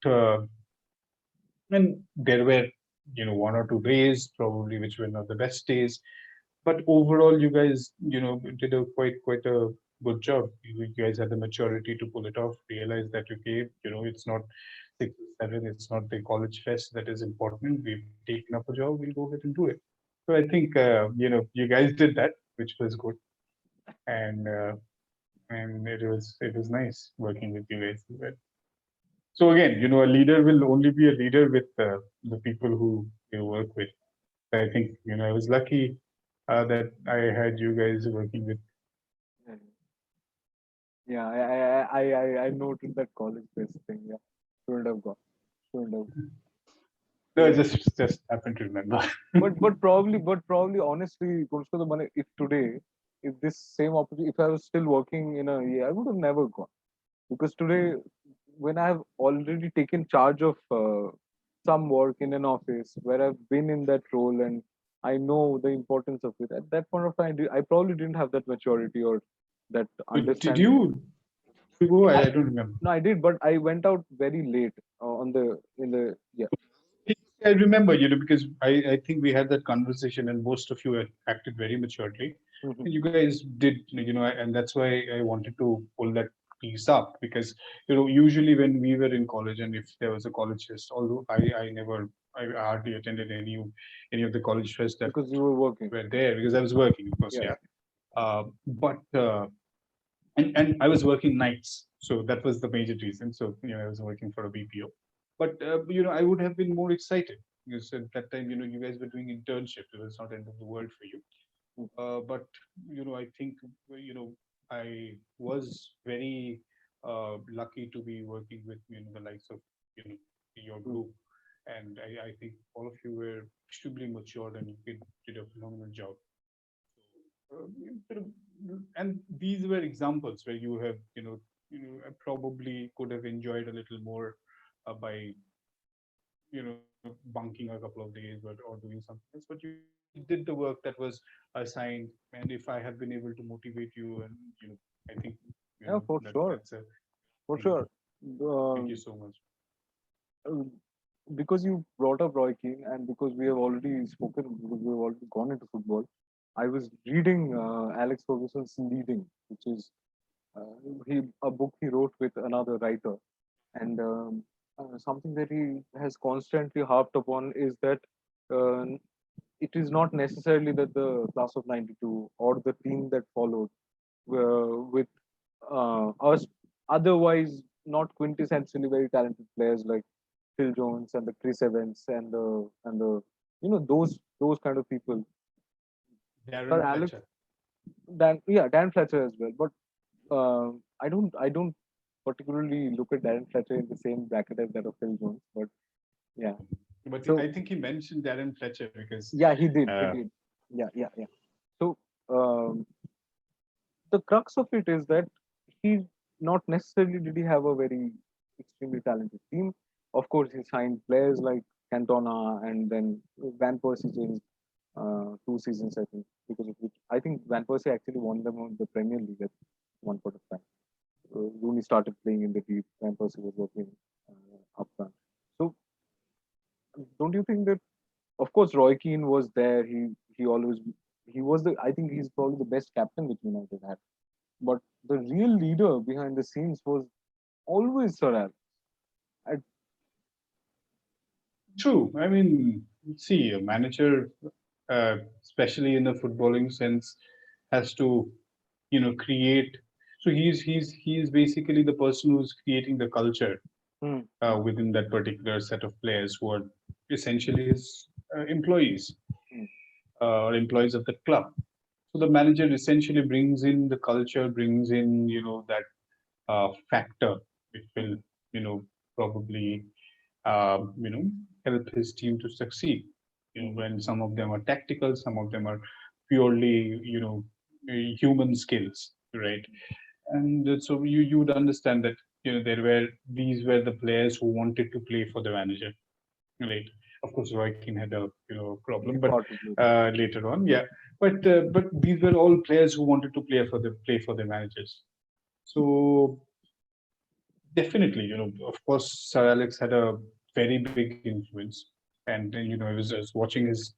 and there were one or two days probably which were not the best days, but overall you guys did a quite a good job. You guys had the maturity to pull it off. Realize that okay, it's not 6 or 7. It's not the college fest that is important. We've taken up a job. We'll go ahead and do it. So I think you guys did that, which was good, and it was nice working with you guys. So again, a leader will only be a leader with the people who you work with. I think I was lucky that I had you guys working with. Yeah, yeah. I noted that college based thing. Yeah, shouldn't have gone. Shouldn't have. No, I Yeah. just happened to remember. But probably honestly, Kunshka, the money, if today, if this same opportunity, if I was still working in a year, I would have never gone. Because today, when I've already taken charge of some work in an office where I've been in that role and I know the importance of it, at that point of time, I probably didn't have that maturity or that But did understanding. you go? I I don't remember. No, I did, but I went out very late on the in the yeah. I remember, because I think we had that conversation, and most of you had acted very maturely. Mhm. And you guys did, and that's why I wanted to pull that piece up because, usually when we were in college, and if there was a college fest, although I hardly attended any of the college fests that Because you were working. were there because I was working, of course, Yeah, yeah. But and I was working nights, so that was the major reason. So I was working for a BPO, but I would have been more excited because at that time, you guys were doing internship. It was not end of the world for you. yeah. But I think I was very lucky to be working with the likes of you know your Mm. group, and I think all of you were extremely matured and you did a phenomenal job. Sort of, and these were examples where you have probably could have enjoyed a little more by bunking a couple of days or doing something else, but you did the work that was assigned. And if I have been able to motivate you, and I think Yeah, for sure, that's a for thing. sure. Thank you Um, so much. uh, because you brought up Roy Keane, and because we have already spoken, because we have already gone into football, I was reading Alex Ferguson's Leading, which is a book he wrote with another writer, and something that he has constantly harped upon is that uh, it is not necessarily that the class of '92 or the team that followed with us otherwise not quintessentially very talented players like Phil Jones and the Chris Evans and the those kind of people. Sir Darren Alex, Fletcher. Dan Fletcher as well. But I don't particularly look at Darren Fletcher in the same bracket as that of Phil Jones. But yeah, But so I think he mentioned Darren Fletcher because yeah, he did. He uh, did. Yeah, yeah, yeah. So the crux of it is that he not necessarily did he have a very extremely talented team. Of course, he signed players like Cantona and then Van Persie changed 2 seasons, I think, because of which I think Van Persie actually won them on the Premier League at one point of time. Rooney started playing in the deep. Van Persie was working up front. So, don't you think that? Of course, Roy Keane was there. He always he was the. I think he's probably the best captain which United had. But the real leader behind the scenes was always Sir Alex. I, true. I mean, see, a manager, especially in the footballing sense, has to create. So he's basically the person who's creating the culture hmm, hmm, within that particular set of players who are essentially his employees hmm, or employees of the club. So the manager essentially brings in the culture, brings in that factor which will hmm, probably help his team to succeed. hmm, When some of them are tactical, some of them are purely human skills, right? And so you would understand that these were the players who wanted to play for the manager, right? Of course, Roy Keane had a problem, he but fought with it. later on, yeah. But these were all players who wanted to play for the managers. So definitely, of course, Sir Alex had a very big influence, and I was watching his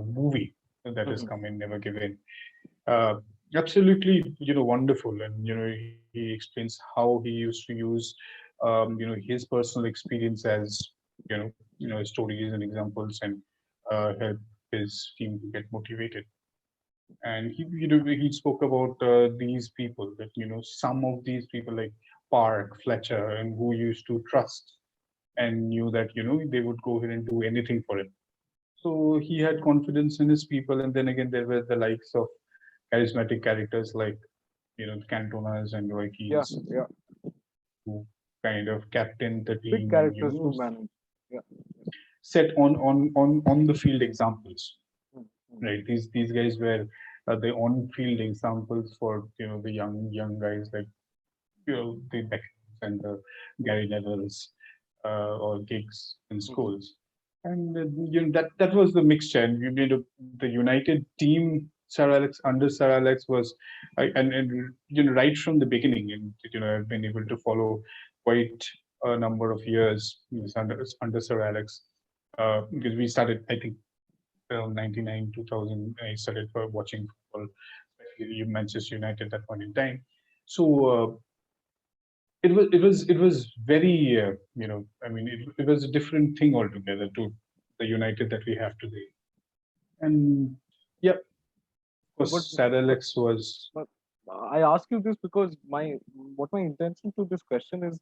movie that has Mhm, come in Never Give In. Uh, Absolutely, wonderful. And, he explains how he used to use, his personal experience as, stories and examples and help his team to get motivated. And he spoke about these people that, some of these people like Park, Fletcher, and who used to trust and knew that, they would go ahead and do anything for him. So he had confidence in his people. And then again, there were the likes of charismatic characters like Cantonas and Roy Yeah, Keanes, yeah. who kind of captained the Big team and characters to manage. Yeah. set on the field examples. Mm, mm, Right, these guys were the on field examples for the young guys like the Beckhams and the Gary Neville's or gigs in mhm. schools. And that was the mixture. And the United team, Sir Alex under Sir Alex was, and right from the beginning, and I've been able to follow quite a number of years under Sir Alex, because we started, I think, 99, 2000. I started watching football, especially Manchester United at that point in time. So it was very I mean it was a different thing altogether to the United that we have today. And yeah, of No, course, Sir but Alex was. but I ask you this because my intention to this question is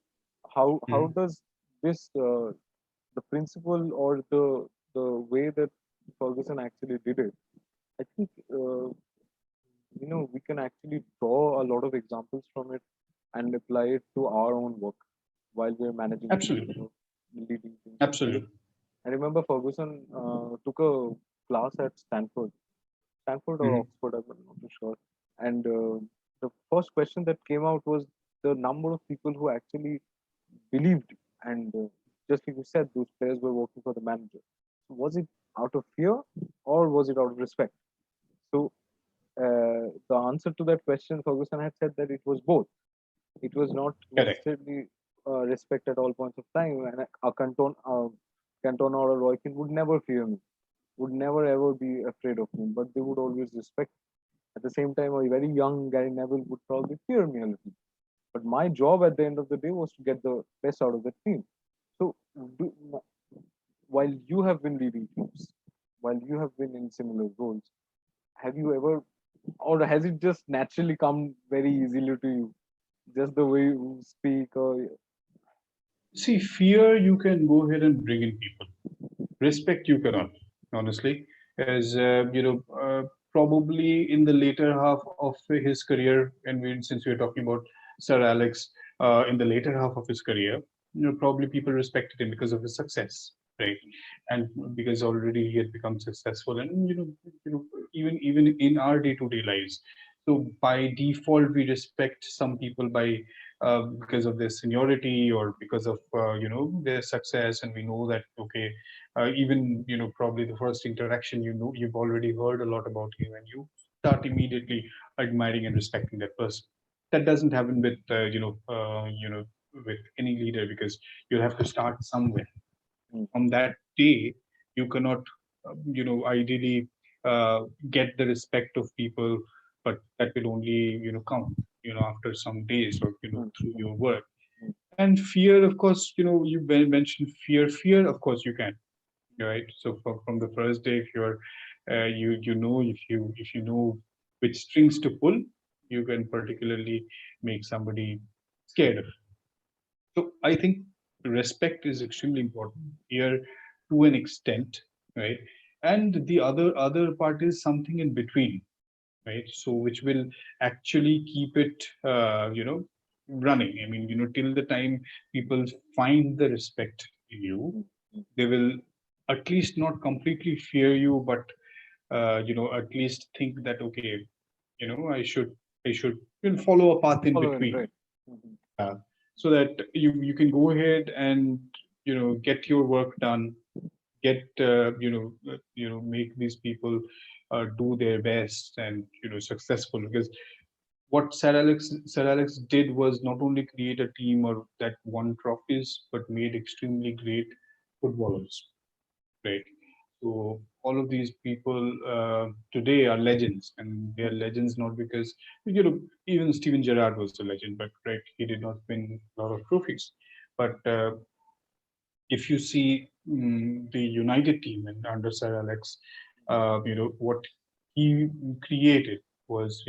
how Mhm. does this the principle or the way that Ferguson actually did it. I think we can actually draw a lot of examples from it and apply it to our own work while we're managing teams, Absolutely, leading teams. absolutely. I remember Ferguson took a class at Stanford or Mhm. Oxford, I'm not too sure. And the first question that came out was the number of people who actually believed, and just like you said, those players were working for the manager. So was it out of fear or was it out of respect? So the answer to that question, Ferguson had said that it was both. It was not Correct. necessarily respect at all points of time, and Cantona or a Roy Keane would never fear me, would never ever be afraid of me, but they would always respect. At the same time, a very young Gary Neville would probably fear me a little. But my job at the end of the day was to get the best out of the team. So, do, while you have been leading teams, while you have been in similar roles, have you ever, or has it just naturally come very easily to you, just the way you speak? Or See, fear you can go ahead and bring in people. Respect you cannot, honestly, as probably in the later half of his career, and since we're talking about Sir Alex, in the later half of his career, probably people respected him because of his success, right? And because already he had become successful, and even in our day-to-day lives. So by default, we respect some people by because of their seniority or because of their success, and we know that okay, even probably the first interaction, you've already heard a lot about him and you start immediately admiring and respecting that person. That doesn't happen with with any leader, because you'll have to start somewhere. mm, On that day you cannot ideally get the respect of people, but that will only come after some days, or mm, through mm, your work. mm, And fear, of course, you mentioned fear, of course you can, right? So from the first day, if you're you know, if you know which strings to pull, you can particularly make somebody scared of. So I think respect is extremely important here, to an extent, right? And the other part is something in between, right? So which will actually keep it running. I mean, till the time people find the respect in you, mm, mm. they will at least not completely fear you, but at least think that okay, I should follow a path in Following, between, right? Mhm. uh, so that you can go ahead and get your work done, get make these people do their best and successful. Because what Sir Alex did was not only create a team or that won trophies, but made extremely great footballers, right? So all of these people today are legends, and they are legends not because even Steven Gerrard was a legend, but right, he did not win a lot of trophies. But if you see the United team and under Sir Alex, what he created was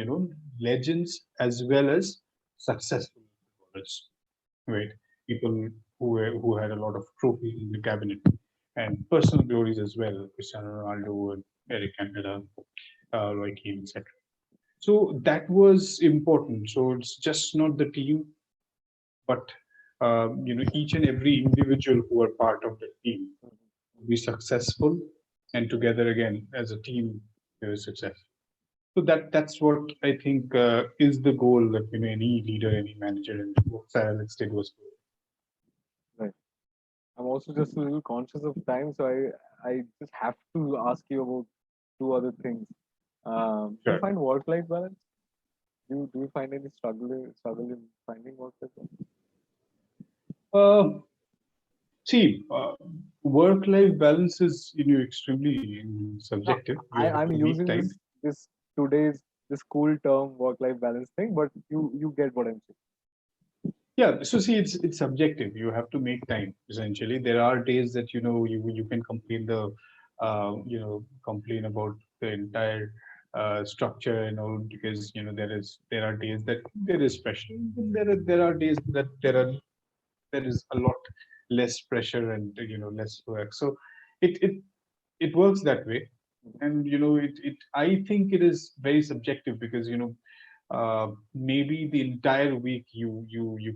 legends as well as successful footballers, right? People who had a lot of trophies in the cabinet and personal glories as well, Cristiano Ronaldo, and Eric Cantona, Roy Keane, etc. So that was important. So it's just not the team, but each and every individual who are part of the team be successful, and together again as a team there is success. So that's what I think is the goal that any leader, any manager, and what Sir Alex did was Right. I'm also just a little conscious of time, so I just have to ask you about two other things. Do you sure. find work-life balance? Do you find any struggle in finding work-life balance? Uh, See, work-life balance is extremely No, subjective. You I have I'm to make using time. this today's this cool term work-life balance thing, but you get what I'm saying. Yeah, so see, it's subjective. You have to make time. Essentially, there are days that you can complain about the entire structure and all because there are days that there is pressure. And there are days that there is a lot less pressure and less work. So it works that way, and it I think it is very subjective because maybe the entire week you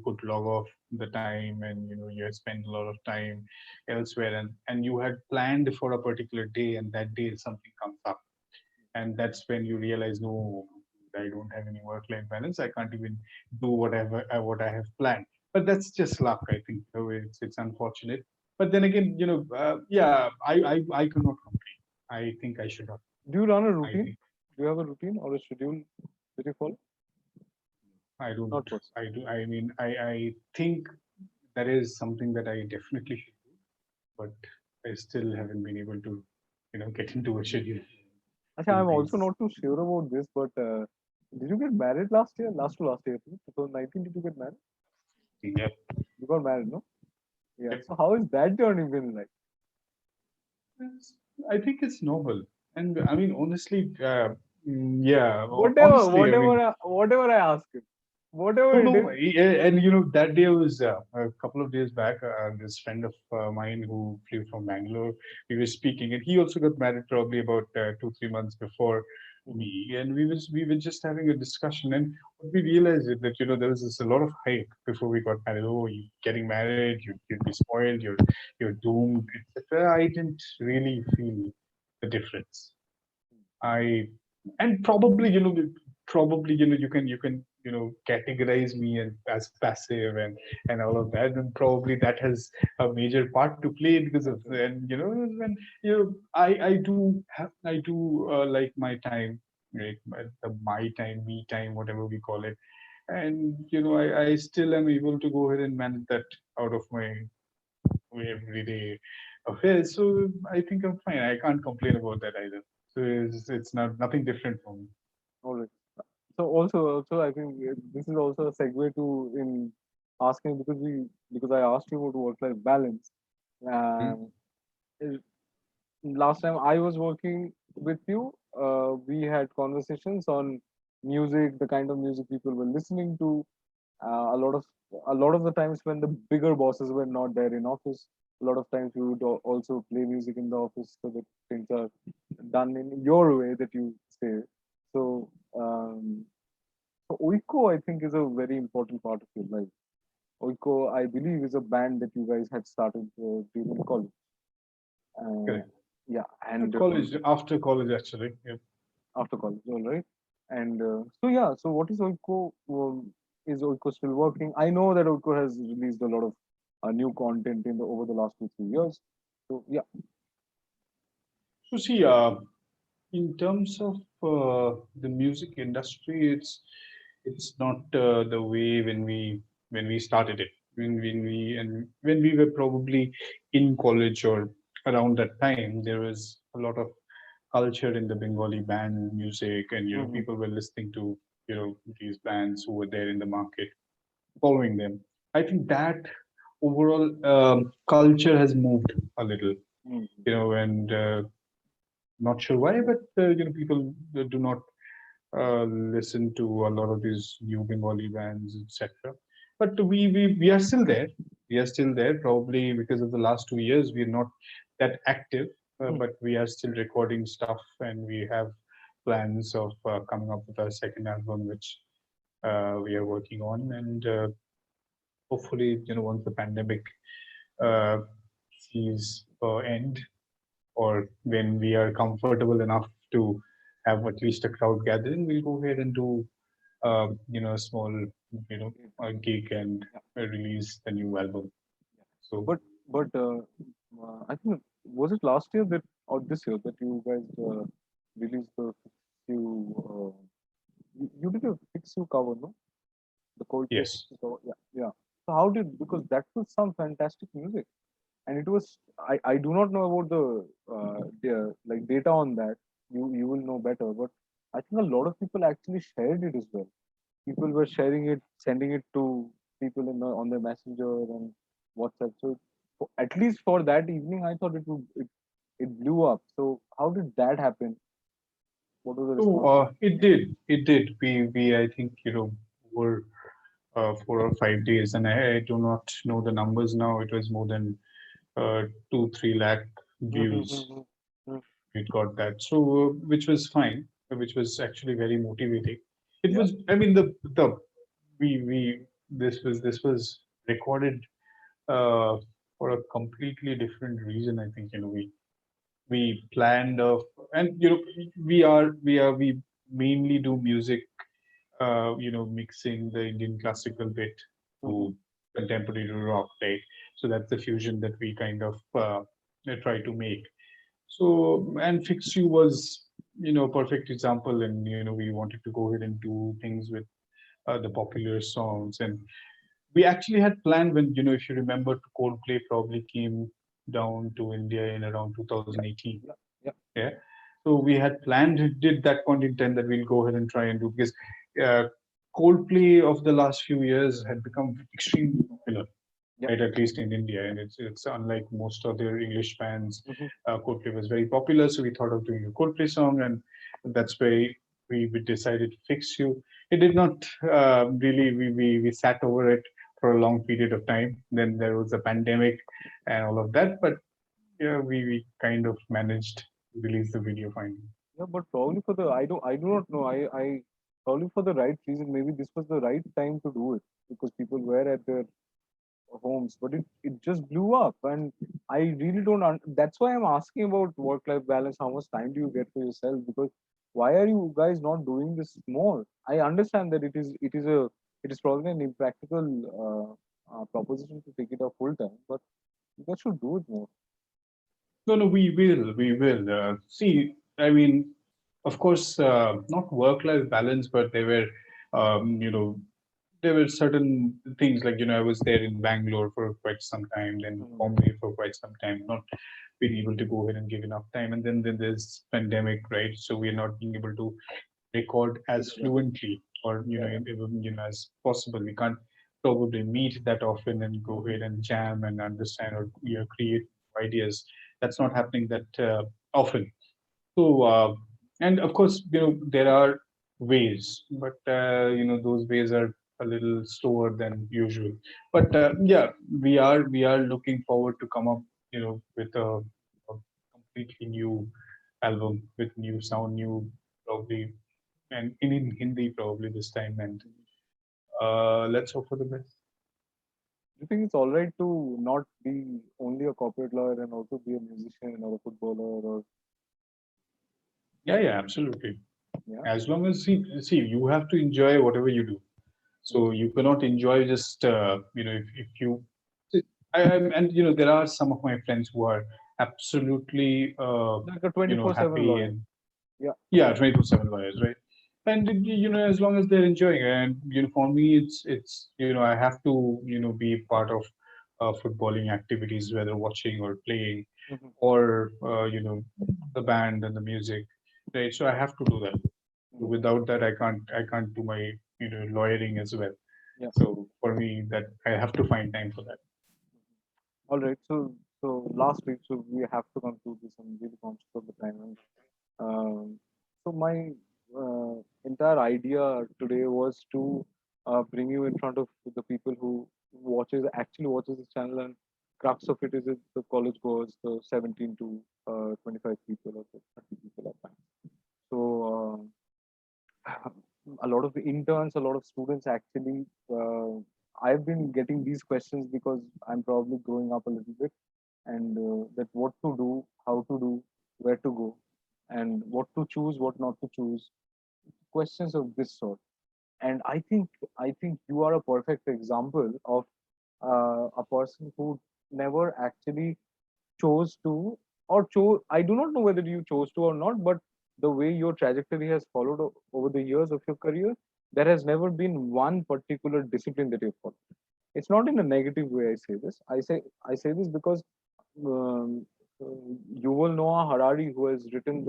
could log off the time, and you had spent a lot of time elsewhere, and you had planned for a particular day, and that day something comes up, and that's when you realize, no, I don't have any work life balance, I can't even do whatever what I have planned. But that's just luck, I think. So it's unfortunate, but then again, yeah, I cannot complain. I think I should not. Do you run a I routine? think Do you have a routine or a schedule that you follow? I don't. Not much. I do. I mean, I think that is something that I definitely should do, but I still haven't been able to, get into a schedule Actually, these I'm also days. not too sure about this, but did you get married last year? Last to last year, I think. 2019, did you get married? Yep. You got married, no? Yeah. Yep. So how is that journey been like? I think it's noble, and I mean, honestly, yeah, Whatever, honestly, I whatever, mean, whatever I ask you, no, whatever it no, is. and that day was a couple of days back. This friend of mine who flew from Bangalore, we were speaking, and he also got married probably about 2 3 months before Mhm. me, and we were just having a discussion, and what we realized is that there was a lot of hype before we got married. Oh, you getting married, you'd be spoiled, you're doomed, etc. I didn't really feel the difference. I and probably you can categorize me as passive and all of that, and probably that has a major part to play because of, Absolutely. and when I do like my time, like my time, me time, whatever we call it, and I still am able to go ahead and manage that out of my everyday affairs. So I think I'm fine. I can't complain about that either. So it's not nothing different for me. All right. So also, I think this is also a segue to in asking because I asked you about work-life balance. Mm, Um, is- Last time I was working with you, we had conversations on music, the kind of music people were listening to. A lot of the times when the bigger bosses were not there in office, a lot of times we would also play music in the office so that things are done in your way that you say. So, so Oiko, I think, is a very important part of your life. Oiko, I believe, is a band that you guys had started during college. Uh, correct. yeah, At and college, after college, actually. Yeah. after college, all right. And so yeah, so what is Oiko? Is Oiko still working? I know that Oiko has released a lot of new content in the over the last 2 3 years. So yeah, So see, in terms of the music industry, it's not the way when we started it. When we were probably in college or around that time, there was a lot of culture in the Bengali band music, and Mm-hmm. people were listening to these bands who were there in the market, following them. I think that overall culture has moved a little, Mm-hmm. and not sure why, but people do not listen to a lot of these new Bengali bands, etc. But we are still there. We are still there. Probably because of the last 2 years, we are not that active, but we are still recording stuff, and we have plans of coming up with our second album, which we are working on, and hopefully, once the pandemic uh, sees end, or when we are comfortable enough to have at least a crowd gathering, we'll go ahead and do a small a gig and Yeah. release the new album. So But I think was it last year that or this year that you guys released the Fix You? You did a Fix You cover, no? The Coldplay Fix yes. You cover. Yeah, yeah. So how did because that was some fantastic music, and it was I do not know about the like data on that. You will know better, but I think a lot of people actually shared it as well. People were sharing it, sending it to people on their messenger and WhatsApp. So at least for that evening, I thought it blew up. So how did that happen? What was the So response? it did. It did. We I think were 4 or 5 days, and I do not know the numbers now. It was more than 2-3 lakh views. Mm-hmm. It got that, so which was fine, which was actually very motivating. It Yeah. was. I mean, the we this was recorded uh, for a completely different reason. I think we planned of, and we mainly do music, mixing the Indian classical bit Mm-hmm. to contemporary rock, right? So that's the fusion that we kind of try to make. So, and Fix You was, a perfect example, and we wanted to go ahead and do things with the popular songs, and we actually had planned when, if you remember, Coldplay probably came down to India in around Yeah. 2018. Yeah. Yeah. Yeah. So we had planned, did that point in time that we'll go ahead and try and do, because uh, Coldplay of the last few years had become extremely popular, Yeah. right? At least in India, and it's unlike most other English bands. Mm-hmm. Coldplay was very popular, so we thought of doing a Coldplay song, and that's where we decided to Fix You. It did not really. We sat over it for a long period of time. Then there was a pandemic and all of that, but yeah, we kind of managed to release the video finally. Yeah. But probably for the I do not know. I probably for the right reason. Maybe this was the right time to do it because people were at their homes, but it just blew up. And I really don't. That's why I'm asking about work-life balance. How much time do you get for yourself? Because why are you guys not doing this more? I understand that it is probably an impractical proposition to take it up full time, but you guys should do it more. No, no, we will. See, I mean, of course, not work-life balance, but um, you know, there were certain things like, I was there in Bangalore for quite some time, then Mhm. Bombay for quite some time, not being able to go ahead and give enough time, and then there's pandemic, right? So we're not being able to record as Together. fluently, or Yeah, yeah. as possible. We can't probably meet that often and go Mhm. ahead and jam and understand, or create ideas. That's not happening that often. So and of course, there are ways, but those ways are a little slower than usual. But yeah, we are looking forward to come up, with a completely new album with new sound, new, probably, and in Hindi probably this time. And let's hope for the best. Do you think it's all right to not be only a corporate lawyer and also be a musician or a footballer or Yeah, yeah, absolutely. yeah? As long as, see, you have to enjoy whatever you do. So Mhm. you cannot enjoy just if you and there are some of my friends who are absolutely Like a 24/7 happy, lawyer. and Yeah. yeah, 24/7 lawyers, right? And as long as they're enjoying it, and for me, it's I have to be part of footballing activities, whether watching or playing. Mhm. or the band and the music, right? So I have to do that. Mhm. Without that, I can't do my lawyering as well. Yeah. So for me, that I have to find time for that. All right. So last week, so we have to conclude this. I'm really conscious of the time. And so my entire idea today was to bring you in front of the people who actually watches this channel, and crux of it is the college goers, the 17 to 25 people or the 30 people at times. So a lot of the interns, a lot of students actually. I've been getting these questions because I'm probably growing up a little bit, and that what to do, how to do, where to go, and what to choose, what not to choose. Questions of this sort. And I think you are a perfect example of a person who never actually chose to, or chose. I do not know whether you chose to or not, but the way your trajectory has followed over the years of your career, there has never been one particular discipline that you've followed. It's not in a negative way I say this. I say this because um, Yuval Noah Harari, who has written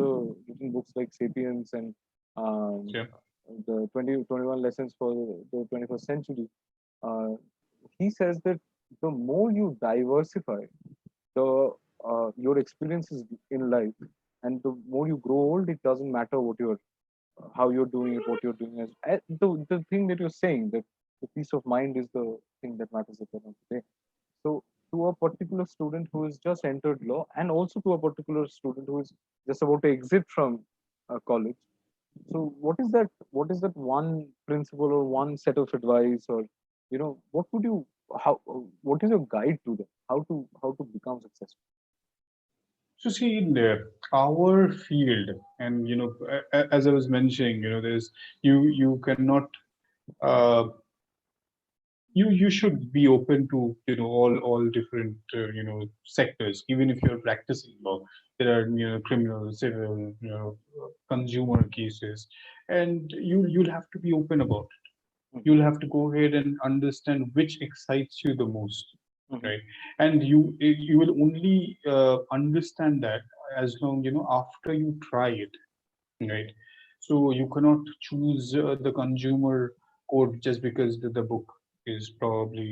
books like *Sapiens* and um, Yeah. the 2021 lessons for the 21st century, uh, he says that the more you diversify the your experiences in life, and the more you grow old, it doesn't matter what you're how you're doing it, what you're doing. The thing that you're saying, that the peace of mind is the thing that matters at the end of the day. So, to a particular student who has just entered law, and also to a particular student who is just about to exit from college, so what is that one principle or one set of advice, or what would you how what is your guide to them, how to become successful? So see, in our field, and as I was mentioning, there's you cannot uh, you should be open to all different sectors. Even if you're practicing law, there are criminal, civil, consumer cases, and you'll have to be open about it. Mhm. You'll have to go ahead and understand which excites you the most, Mhm. right? And you will only understand that as long after you try it, right? So you cannot choose the consumer code just because the book is probably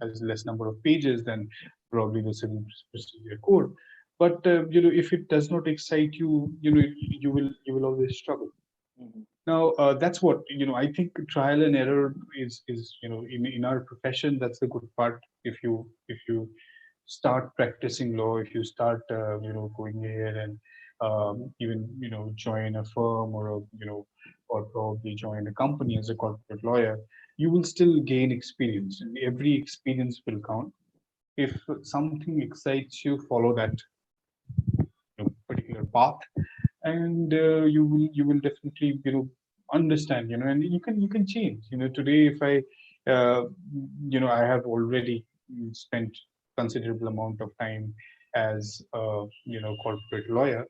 has less number of pages than probably the civil procedure code. But if it does not excite you, you will always struggle. Mhm. Now, that's what I think trial and error is in our profession. That's the good part. If you start practicing law, if you start going ahead and even join a firm, or or probably join a company as a corporate lawyer, you will still gain experience, and every experience will count. If something excites you, follow that particular path, and you will definitely understand, and you can change. Today, if uh, I have already spent considerable amount of time as a corporate lawyer,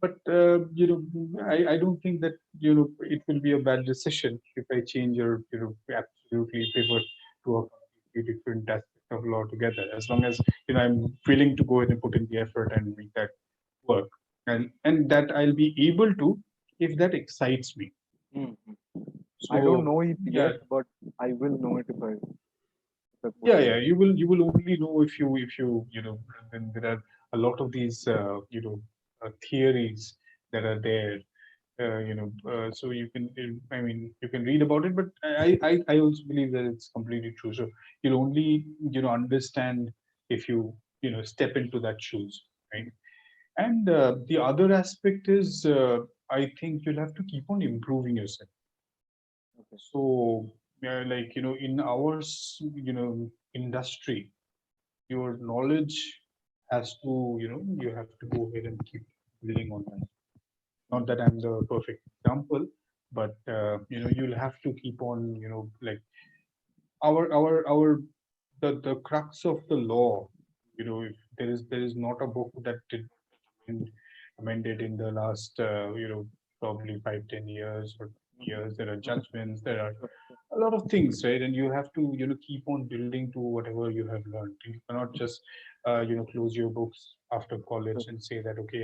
but I don't think that it will be a bad decision if I change, or absolutely pivot to a completely different aspect of law together, as long as I'm willing to go ahead and put in the effort and make that work, and that I'll be able to if that excites me. Mhm. I don't So know it yeah, yet, but I will know it if I put yeah, in. yeah. You will only know if you then there are a lot of these theories that are there. So you can I mean you can read about it, but I also believe that it's completely true. So you'll only understand if you step into that shoes, right? And the other aspect is, I think you'll have to keep on improving yourself. Okay. So, like, in our, industry, your knowledge has to, you have to go ahead and keep building on that. Not that I'm the perfect example, but, you'll have to keep on, like our the crux of the law. If there is not a book that did amend- amended in the last, probably 5, 10 years or years. There are Mhm. judgments. There are Sure, sure, a lot of things, right? And you have to, keep on building to whatever you have learned. You cannot just, close your books after college sure. and say that, okay,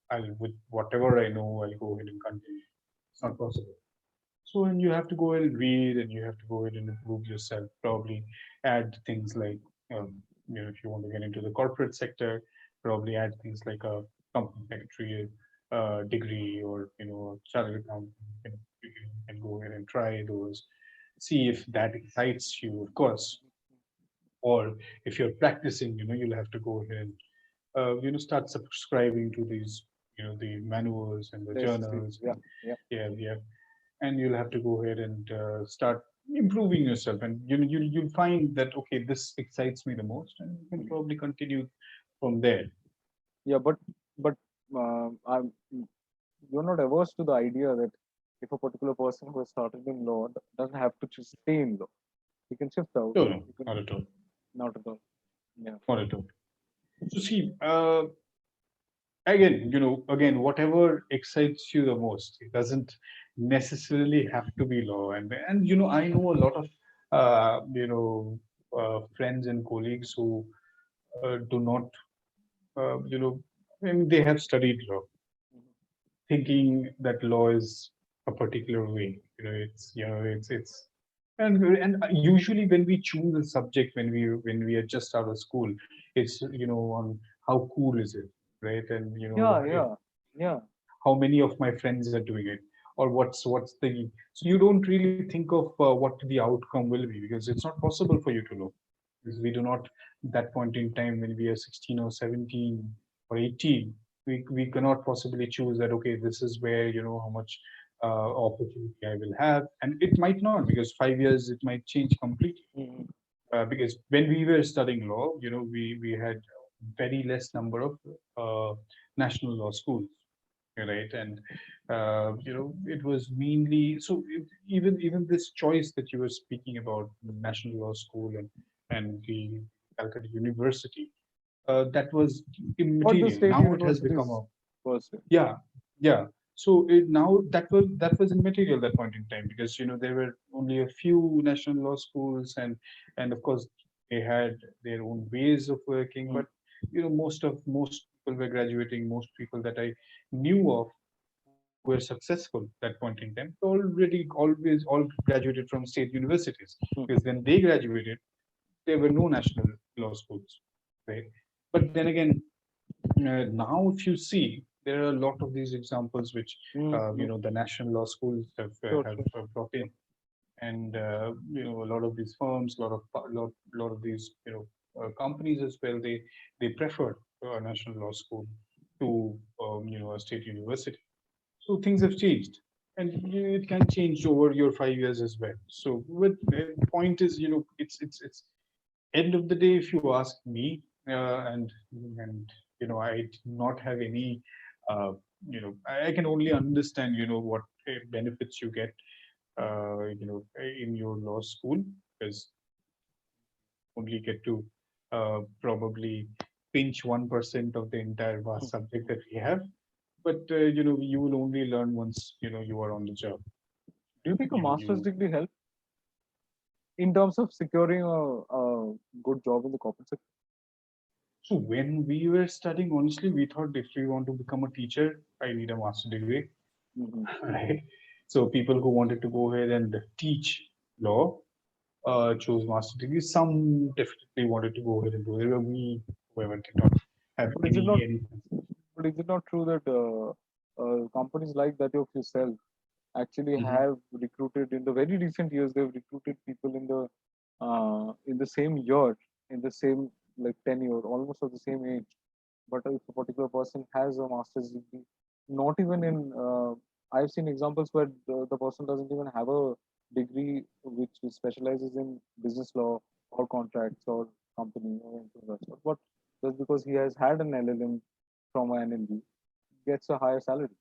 I'll with whatever I know, I'll go ahead and continue. It's not possible. So, and you have to go ahead and read, and you have to go ahead and improve yourself. Probably add things like, if you want to get into the corporate sector, probably add things like a company secretary degree, or chartered accountant. You can go ahead and try those, see if that excites you, of course. Or if you're practicing, you'll have to go ahead and start subscribing to these, the manuals and the Test series. journals. Yeah, yeah. Yeah, yeah, and you'll have to go ahead and start improving yourself, and you'll find that, okay, this excites me the most, and you can Mhm. probably continue from there. Yeah, but I'm you're not averse to the idea that if a particular person who has started in law doesn't have to just stay in law, he can shift out. No, no, He can not at all. not at all. Yeah. Not at all. So see, again, again, whatever excites you the most, it doesn't necessarily have to be law. And I know a lot of friends and colleagues who do not, I mean, they have studied law, Mhm. thinking that law is a particular way. It's and usually when we choose a subject, when we are just out of school, it's on how cool is it, right? And Yeah, yeah, yeah. how many of my friends are doing it, or what's the, so you don't really think of what the outcome will be, because it's not possible for you to know, because we do not, at that point in time when we are 16 or 17 or 18, we cannot possibly choose that, okay, this is where, how much opportunity I will have. And it might not, because 5 years it might change completely. Mhm. Because when we were studying law, we had very less number of national law schools, right? And it was mainly, so even this choice that you were speaking about, National Law School and the Calcutta University, that was What the immaterial. state Now it has become universities a, per se. yeah, yeah. So now that was immaterial at that point in time, because there were only a few national law schools, and of course they had their own ways of working. Mm. But most people were graduating. Most people that I knew of who were successful at that point in time already always all graduated from state universities, Mm. because when they graduated there were no national law schools, right? But then again, now if you see, there are a lot of these examples which Mm. Mm. the national law schools Sure, have sure. brought in. And a lot of these firms, lot of these companies as well, they prefer a national law school to a state university. So things have changed, and it can change over your 5 years as well. So what the point is, it's end of the day, if you ask me, and I do not have any, I can only understand what benefits you get, in your law school, because only get to probably pinch 1% of the entire vast Mm. subject that we have. But you will only learn once you are on the job. Do you think a master's You degree helps in terms of securing a good job in the corporate sector? So when we were studying, honestly, we thought if we want to become a teacher, I need a master degree. Mm-hmm. Right? So people who wanted to go ahead and teach law chose master degree. Some definitely wanted to go ahead and do it. We, whoever, did not have But is it not? any. But is it not true that companies like that of yourself actually Mhm. have recruited in the very recent years? They've recruited people in the same year, in the same like tenure, almost of the same age. But if a particular person has a master's degree, not even in, I've seen examples where the person doesn't even have a degree which specializes in business law or contracts or company or anything like that. But just because he has had an LLM from an NLB, gets a higher salary.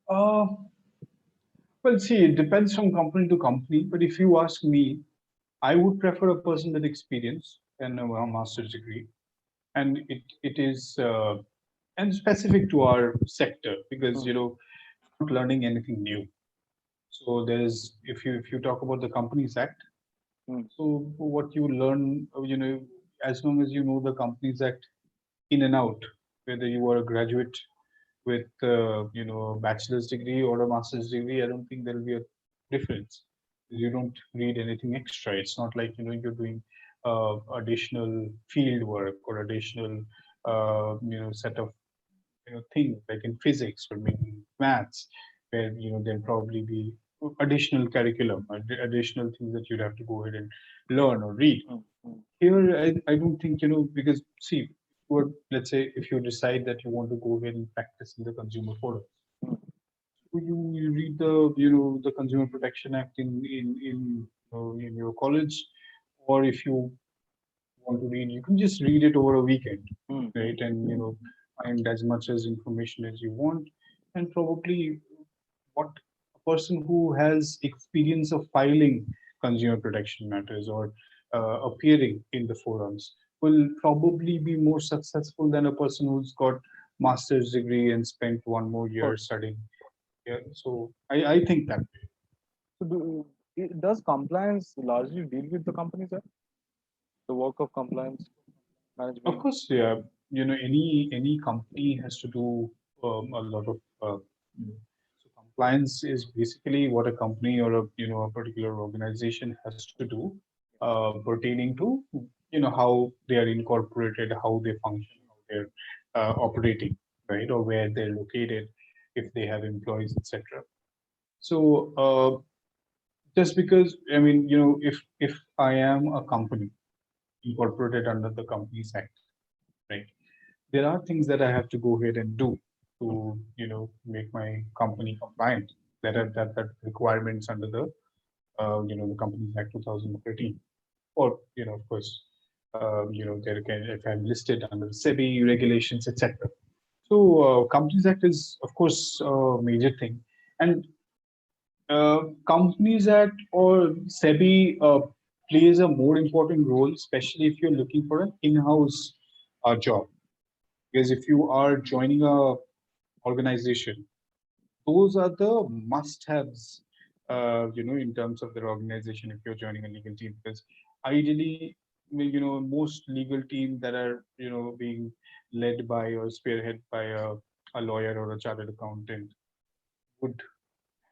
Uh, well, see, it depends from company to company. But if you ask me, I would prefer a person with experience and a master's degree, and it is and specific to our sector, because Mm. not learning anything new. So there's if you talk about the Companies Act, Mm, so what you learn, as long as you know the Companies Act in and out, whether you are a graduate with a bachelor's degree or a master's degree, I don't think there'll be a difference. You don't read anything extra. It's not like you're doing additional field work or additional set of things like in physics or maybe maths, where there'll probably be additional curriculum, additional things that you'd have to go ahead and learn or read. mm, mm, Here, I don't think, because see, or let's say if you decide that you want to go ahead and practice in the consumer forum, mm, you read the Consumer Protection Act in your college, or if you want to read, you can just read it over a weekend, mm, right? And find as much as information as you want, and probably what a person who has experience of filing consumer protection matters or appearing in the forums will probably be more successful than a person who's got master's degree and spent one more Of year course. studying. Yeah, so I think that way. So does compliance largely deal with the companies, sir? The work of compliance Of management? course, yeah, any company has to do a lot of so compliance is basically what a company or a particular organization has to do pertaining to how they are incorporated, how they function, how they're operating, right, or where they're located, if they have employees, etc. So just because, I mean, if I am a company incorporated under the Companies Act, right, there are things that I have to go ahead and do Mm, to make my company compliant. That mm, are that requirements under the Companies Act 2013, or of course, there can, if I'm listed under the SEBI regulations, etc. So Companies Act is of course a major thing, and Companies Act or SEBI plays a more important role, especially if you're looking for an in-house job. Because if you are joining a organization, those are the must-haves, in terms of their organization. If you're joining a legal team, because ideally, I mean, most legal teams that are being led by or spearhead by a lawyer or a chartered accountant would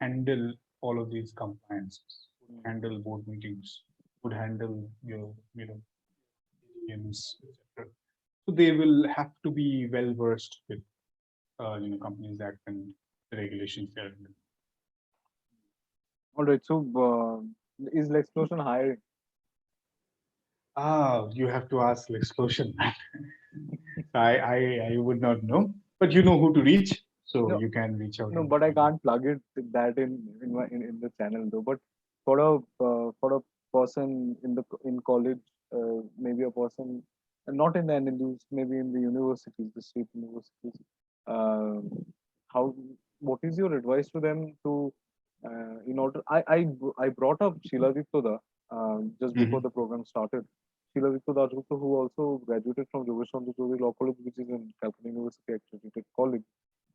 handle all of these compliances, would mm. handle board meetings, would handle AGMs, etc. So they will have to be well versed with Companies Act and the regulations there. All right. So is Lexplosion hiring? Ah, you have to ask Explosion. I would not know, but you know who to reach, so No, you can reach out no, and but I find out. can't plug it that in the channel though. But for a person in college, maybe a person not in the NLUs, maybe in the universities, the state universities. Um, how what is your advice to them to in order? I brought up Sheila Toda just before Mhm. the program started. Sheila Dajgupta, who also graduated from Jogesh Law College, which is in Calcutta University accredited college.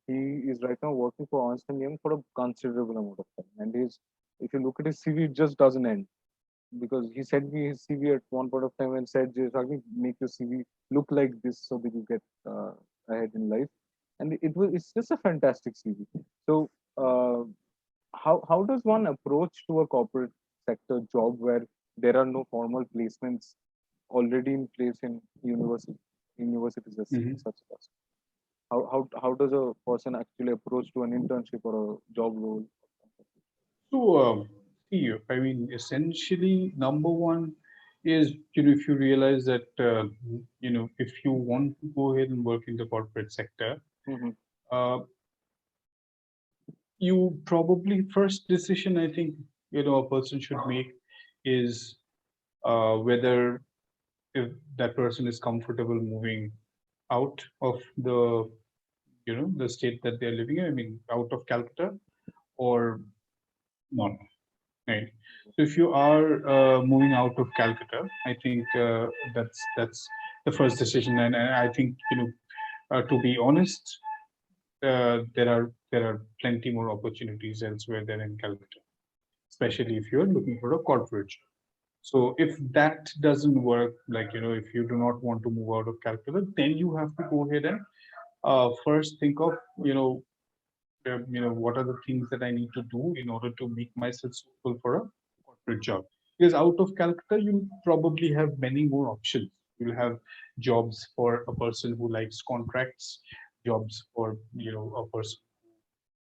He is right now working for Ernst and Young for a considerable amount of time. And if you look at his CV, it just doesn't end because he sent me his CV at one point of time and said, "Ragni, make your CV look like this so that you get ahead in life." And it's just a fantastic CV. So uh, how does one approach to a corporate sector job where there are no formal placements already in place in universities Mhm. such as us? How does a person actually approach to an internship or a job role? So, see, I mean, essentially, number one is, if you realize that, if you want to go ahead and work in the corporate sector, Mm-hmm. uh, you probably first decision I think a person should make is whether if that person is comfortable moving out of the state that they're living in. I mean, out of Calcutta or not, right? So if you are moving out of Calcutta, I think that's the first decision, and I think to be honest, there are plenty more opportunities elsewhere than in Calcutta, especially if you're looking for a corporate job. So if that doesn't work, like if you do not want to move out of Calcutta, then you have to go ahead and first think of what are the things that I need to do in order to make myself suitable for a corporate job. Because out of Calcutta, you'll probably have many more options. You'll have jobs for a person who likes contracts, jobs for a person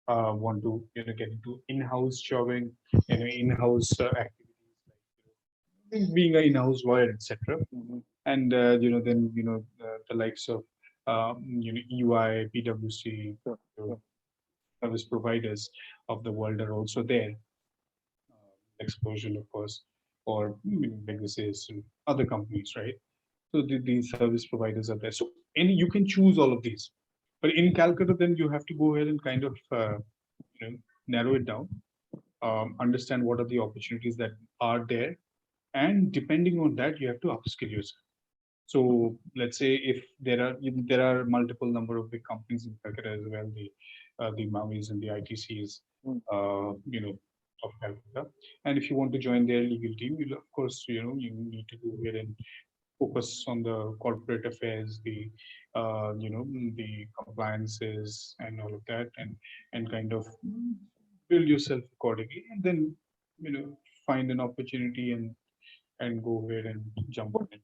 want to get into in-house jobbing, in-house activities like being an in-house lawyer, etc. Mm-hmm. And then the likes of UI, PwC, Sure, sure. service providers of the world are also there. Explosion, of course, or like this is other companies, right? So these service providers are there. So any you can choose all of these, but in Calcutta, then you have to go ahead and kind of narrow it down, understand what are the opportunities that are there, and depending on that, you have to upskill yourself. So let's say if there are multiple number of big companies in Calcutta as well, the Mavis and the ITCs, Mm. of Calcutta. And if you want to join their legal team, you of course you need to go ahead and focus on the corporate affairs, the compliances and all of that, and kind of build yourself accordingly, and then find an opportunity and go ahead and jump But on it.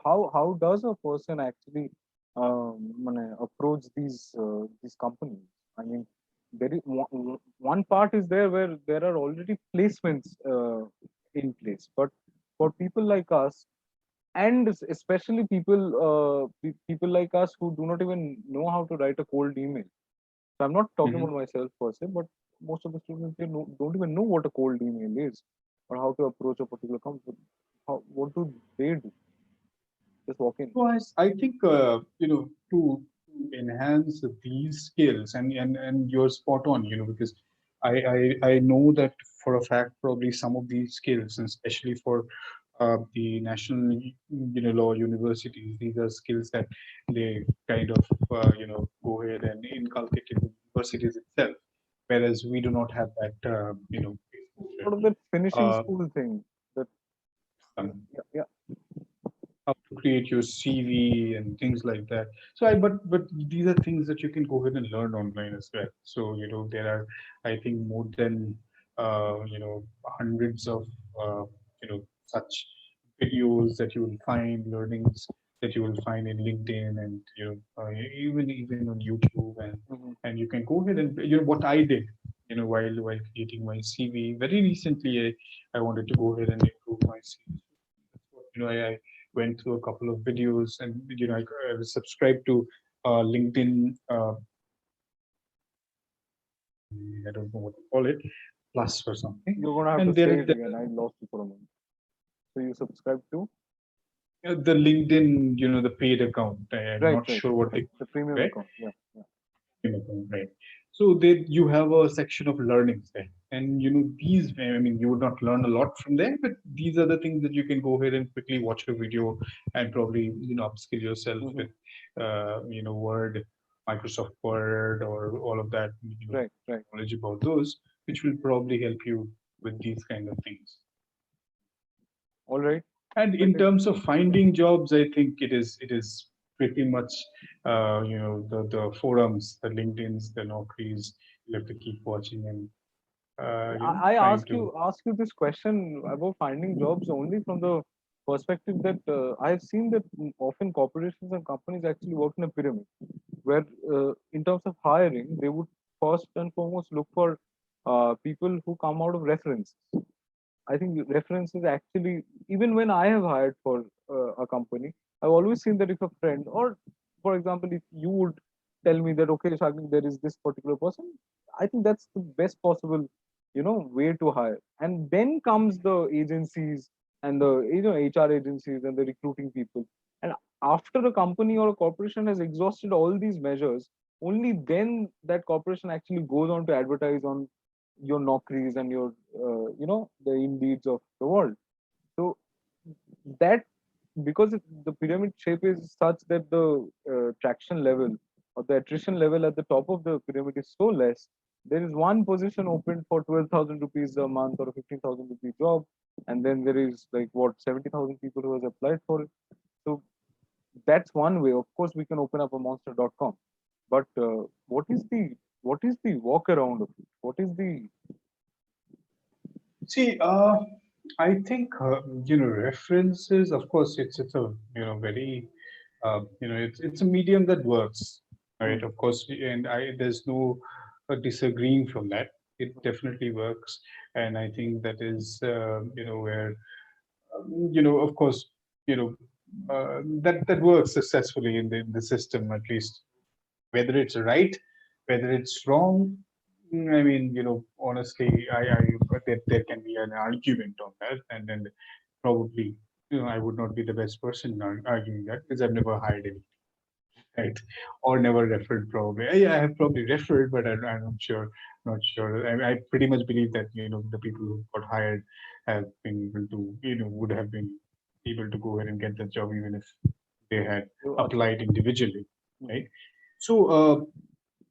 how does a person actually approach these companies? I mean, there is one part is there where there are already placements in place, but for people like us, and especially people like us who do not even know how to write a cold email. So I'm not talking Mhm. about myself per se, but most of the students don't even know what a cold email is or how to approach a particular company. What do they do? Just walk in. So I think to enhance these skills, and you're spot on, because I know that for a fact probably some of these skills, and especially for the national law universities, these are skills that they kind of go ahead and inculcate in universities itself, whereas we do not have that exposure. Sort of that finishing Uh, school thing. That um, yeah, yeah, how to create your CV and things like that. So but these are things that you can go ahead and learn online as well. So there are, I think, more than hundreds of such videos that you will find, learnings that you will find in LinkedIn, and even on YouTube, hmm, and you can go ahead and what I did while creating my CV very recently. I wanted to go ahead and improve my CV. I went through a couple of videos, and I was subscribed to LinkedIn. I don't know what to call it, Plus or something. you're gonna have to And say there, it again. I lost you for a moment. So you subscribe to the LinkedIn, the paid account. I'm right, not right, sure what they the call premium it, right? account. Yeah, yeah. Right. So you have a section of learnings there, and these. I mean, you would not learn a lot from there, but these are the things that you can go ahead and quickly watch a video and probably upskill yourself Hmm. with, Word, Microsoft Word, or all of that. Right, right. Knowledge about those, which will probably help you with these kind of things. All right. And That in is terms of finding jobs, I think it is pretty much the forums, the LinkedIn's, the Naukris. You have to keep watching and I trying to. ask you this question about finding jobs only from the perspective that I've seen that often corporations and companies actually work in a pyramid, where in terms of hiring, they would first and foremost look for people who come out of references. I think references actually, even when I have hired for a company, I've always seen that if a friend, or for example, if you would tell me that, okay, Shagni, there is this particular person, I think that's the best possible, way to hire. And then comes the agencies and the, HR agencies and the recruiting people. And after a company or a corporation has exhausted all these measures, only then that corporation actually goes on to advertise on your Naukris and your the Indeeds of the world. So that because the pyramid shape is such that the traction level or the attrition level at the top of the pyramid is so less. There is one position open for 12,000 rupees a month or a 15,000 rupee job, and then there is like what 70,000 people who has applied for it. So that's one way. Of course, we can open up a monster.com, but what is the walk around of it? What is the See, I think references. Of course, it's a very it's a medium that works, right? hmm, Of course, and I there's no disagreeing from that. It definitely works, and I think that is where of course you know that works successfully in the system at least. Whether it's right, whether it's wrong, I mean, honestly, there can be an argument on that, and then probably, I would not be the best person arguing that because I've never hired any, right, or never referred. Probably, I have probably referred, but I'm not sure. Not sure. I pretty much believe that the people who got hired have been able to, would have been able to go ahead and get the job even if they had so, acha, applied individually, hmm, right? So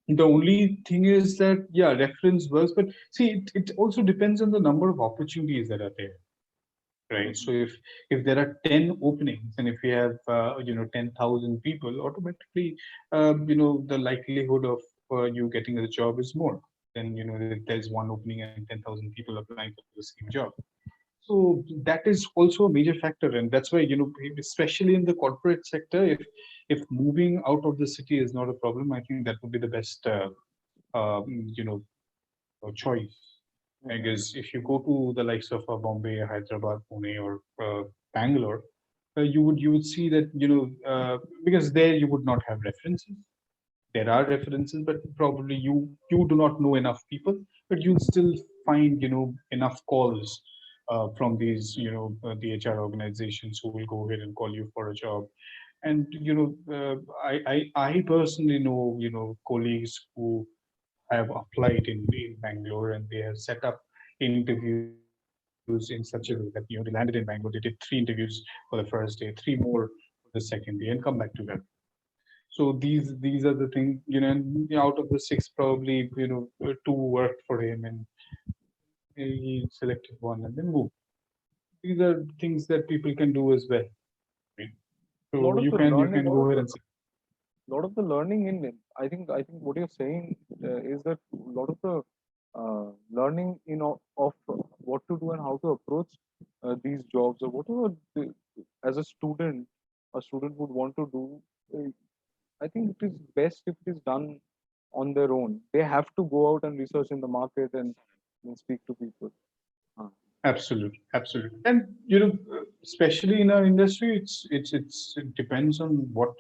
the only thing is that yeah, reference works, but see, it also depends on the number of opportunities that are there, right? hmm, So if there are 10 openings and if we have 10,000 people, automatically the likelihood of you getting a job is more than if there's one opening and 10,000 people applying for the same job. So that is also a major factor, and that's why especially in the corporate sector, if moving out of the city is not a problem, I think that would be the best um, you know choice. hmm, Because if you go to the likes of Bombay, Hyderabad, Pune, or Bangalore, you would see that because there you would not have references. There are references, but probably you do not know enough people, but you'll still find enough calls from these the HR organizations who will go ahead and call you for a job. And I personally know colleagues who have applied in Bangalore, and they have set up interviews in such a way that they landed in Bangalore. They did 3 interviews for the first day, 3 more for the second day, and come back to that. So these are the things, and out of the 6, probably 2 worked for him, and he selected one and then moved. These are things that people can do as well. Right? a So lot of the you can learning, go ahead and say, lot of the learning in it, I think what you're saying is that a lot of the learning of what to do and how to approach these jobs or whatever as a student would want to do. uh, I think it is best if it is done on their own. They have to go out and research in the market and speak to people. absolutely, absolutely. And especially in our industry, it depends on what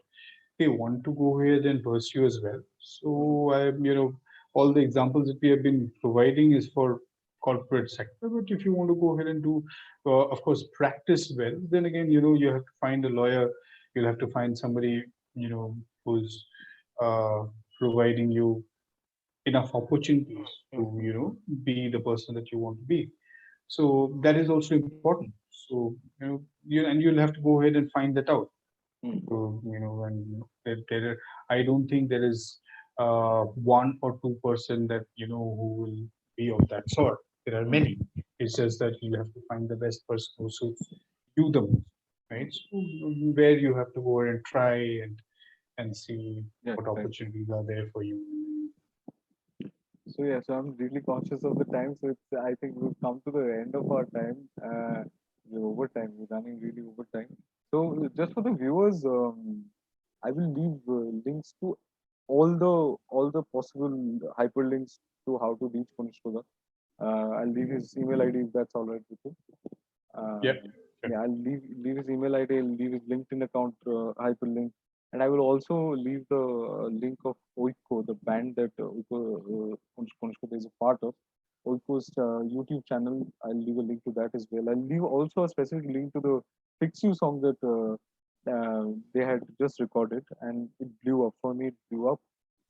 they want to go ahead and pursue as well. Mhm. So all the examples that we have been providing is for corporate sector. But if you want to go ahead and do, of course, practice well, then again, you have to find a lawyer. You'll have to find somebody, who's uh, providing you enough opportunities to, Mhm. be the person that you want to be. So that is also important. So and you'll have to go ahead and find that out. Mhm. So, and I don't think there is 1 or 2% that who will be of that sort. There are Mhm. many. It's just that you have to find the best person who suits you the most, right? Mhm. So where you have to go and try and see Yeah, what correct. opportunities are there for you. So yeah, so I'm really conscious of the time. So it's, I think we've come to the end of our time. We're over time. We're running really over time. So just for the viewers, I will leave links to all the possible hyperlinks to how to reach Kanishka. I'll leave his email ID if that's all right with you. Yeah, sure. Yeah, I'll leave his email ID. I'll leave his LinkedIn account hyperlink, and I will also leave the link of Oiko, the band that Konishko is a part of. Oiko's YouTube channel. I'll leave a link to that as well. I'll leave also a specific link to the Fix You song that they had just recorded, and it blew up for me. It blew up.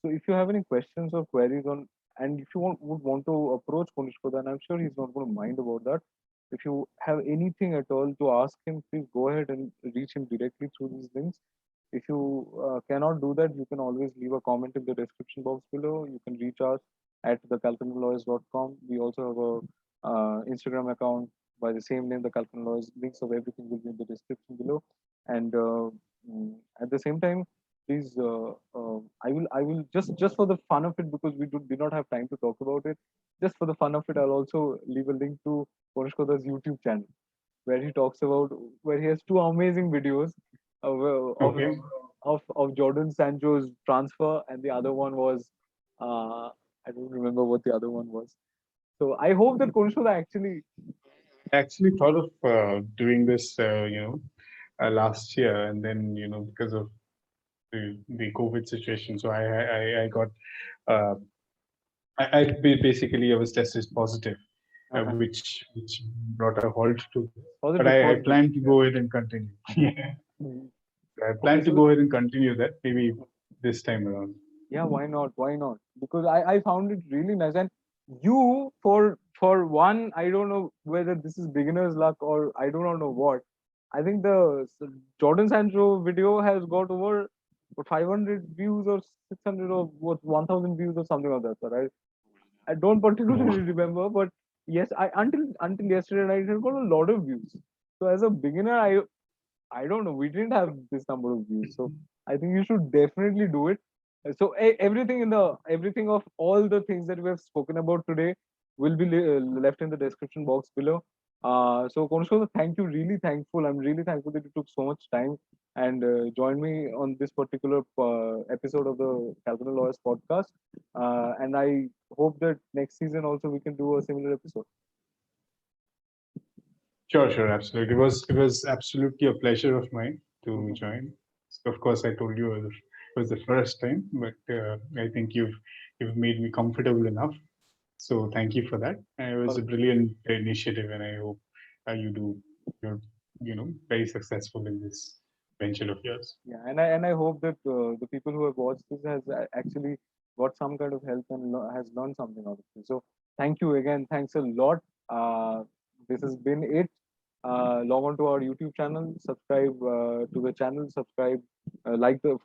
So if you have any questions or queries on, and if you would want to approach Konishko, then I'm sure he's not going to mind about that. If you have anything at all to ask him, please go ahead and reach him directly through these links. If you cannot do that, you can always leave a comment in the description box below. You can reach us at thecalculatedlawyers.com. We also have a Instagram account by the same name, the Calculated Lawyers. Links of everything will be in the description below. And at the same time, please, I will just for the fun of it, because we did not have time to talk about it. Just for the fun of it, I'll also leave a link to Kanishka's YouTube channel, where he talks about, where he has two amazing videos of Okay. of Jordan Sancho's transfer, and the other one was I don't remember what the other one was. So I hope that Kanishka actually. I actually thought of doing this, last year, and then because of the COVID situation, so I got uh, basically I was tested positive, Uh-huh. which brought a halt to. But Positive, I positive. plan to go ahead and continue. Yeah, Mhm. I Okay, plan to so go ahead and continue that maybe this time around. yeah, why not? Why not? Because I found it really nice. And you, for one, I don't know whether this is beginner's luck or I do not know what. I think the Jordan Sancho video has got over what, 500 views or 600 or what, 1000 views or something like that. So I don't Oh, particularly remember, but yes, I until yesterday night it had got a lot of views. So as a beginner, I don't know. We didn't have this number of views, so I think you should definitely do it. So everything of all the things that we have spoken about today will be left in the description box below. So Konshko, thank you. Really thankful. I'm really thankful that you took so much time and joined me on this particular episode of the Calcutta Lawyers podcast. And I hope that next season also we can do a similar episode. sure, absolutely. It was absolutely a pleasure of mine to Mhm. join. Of course, I told you it was the first time, but I think you've made me comfortable enough. So thank you for that. And it was a brilliant initiative, and I hope you're very successful in this venture of yours. Yeah, and I hope that the people who have watched this has actually got some kind of help and has learned something out of it. So thank you again. Thanks a lot. This has been it. Log on to our YouTube channel, subscribe to the channel, subscribe,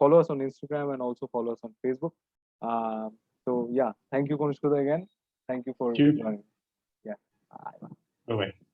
follow us on Instagram, and also follow us on Facebook. Uh, so yeah, thank you, Konishkuda, again. Thank you for Thank you. joining. Yeah. Bye. Bye bye.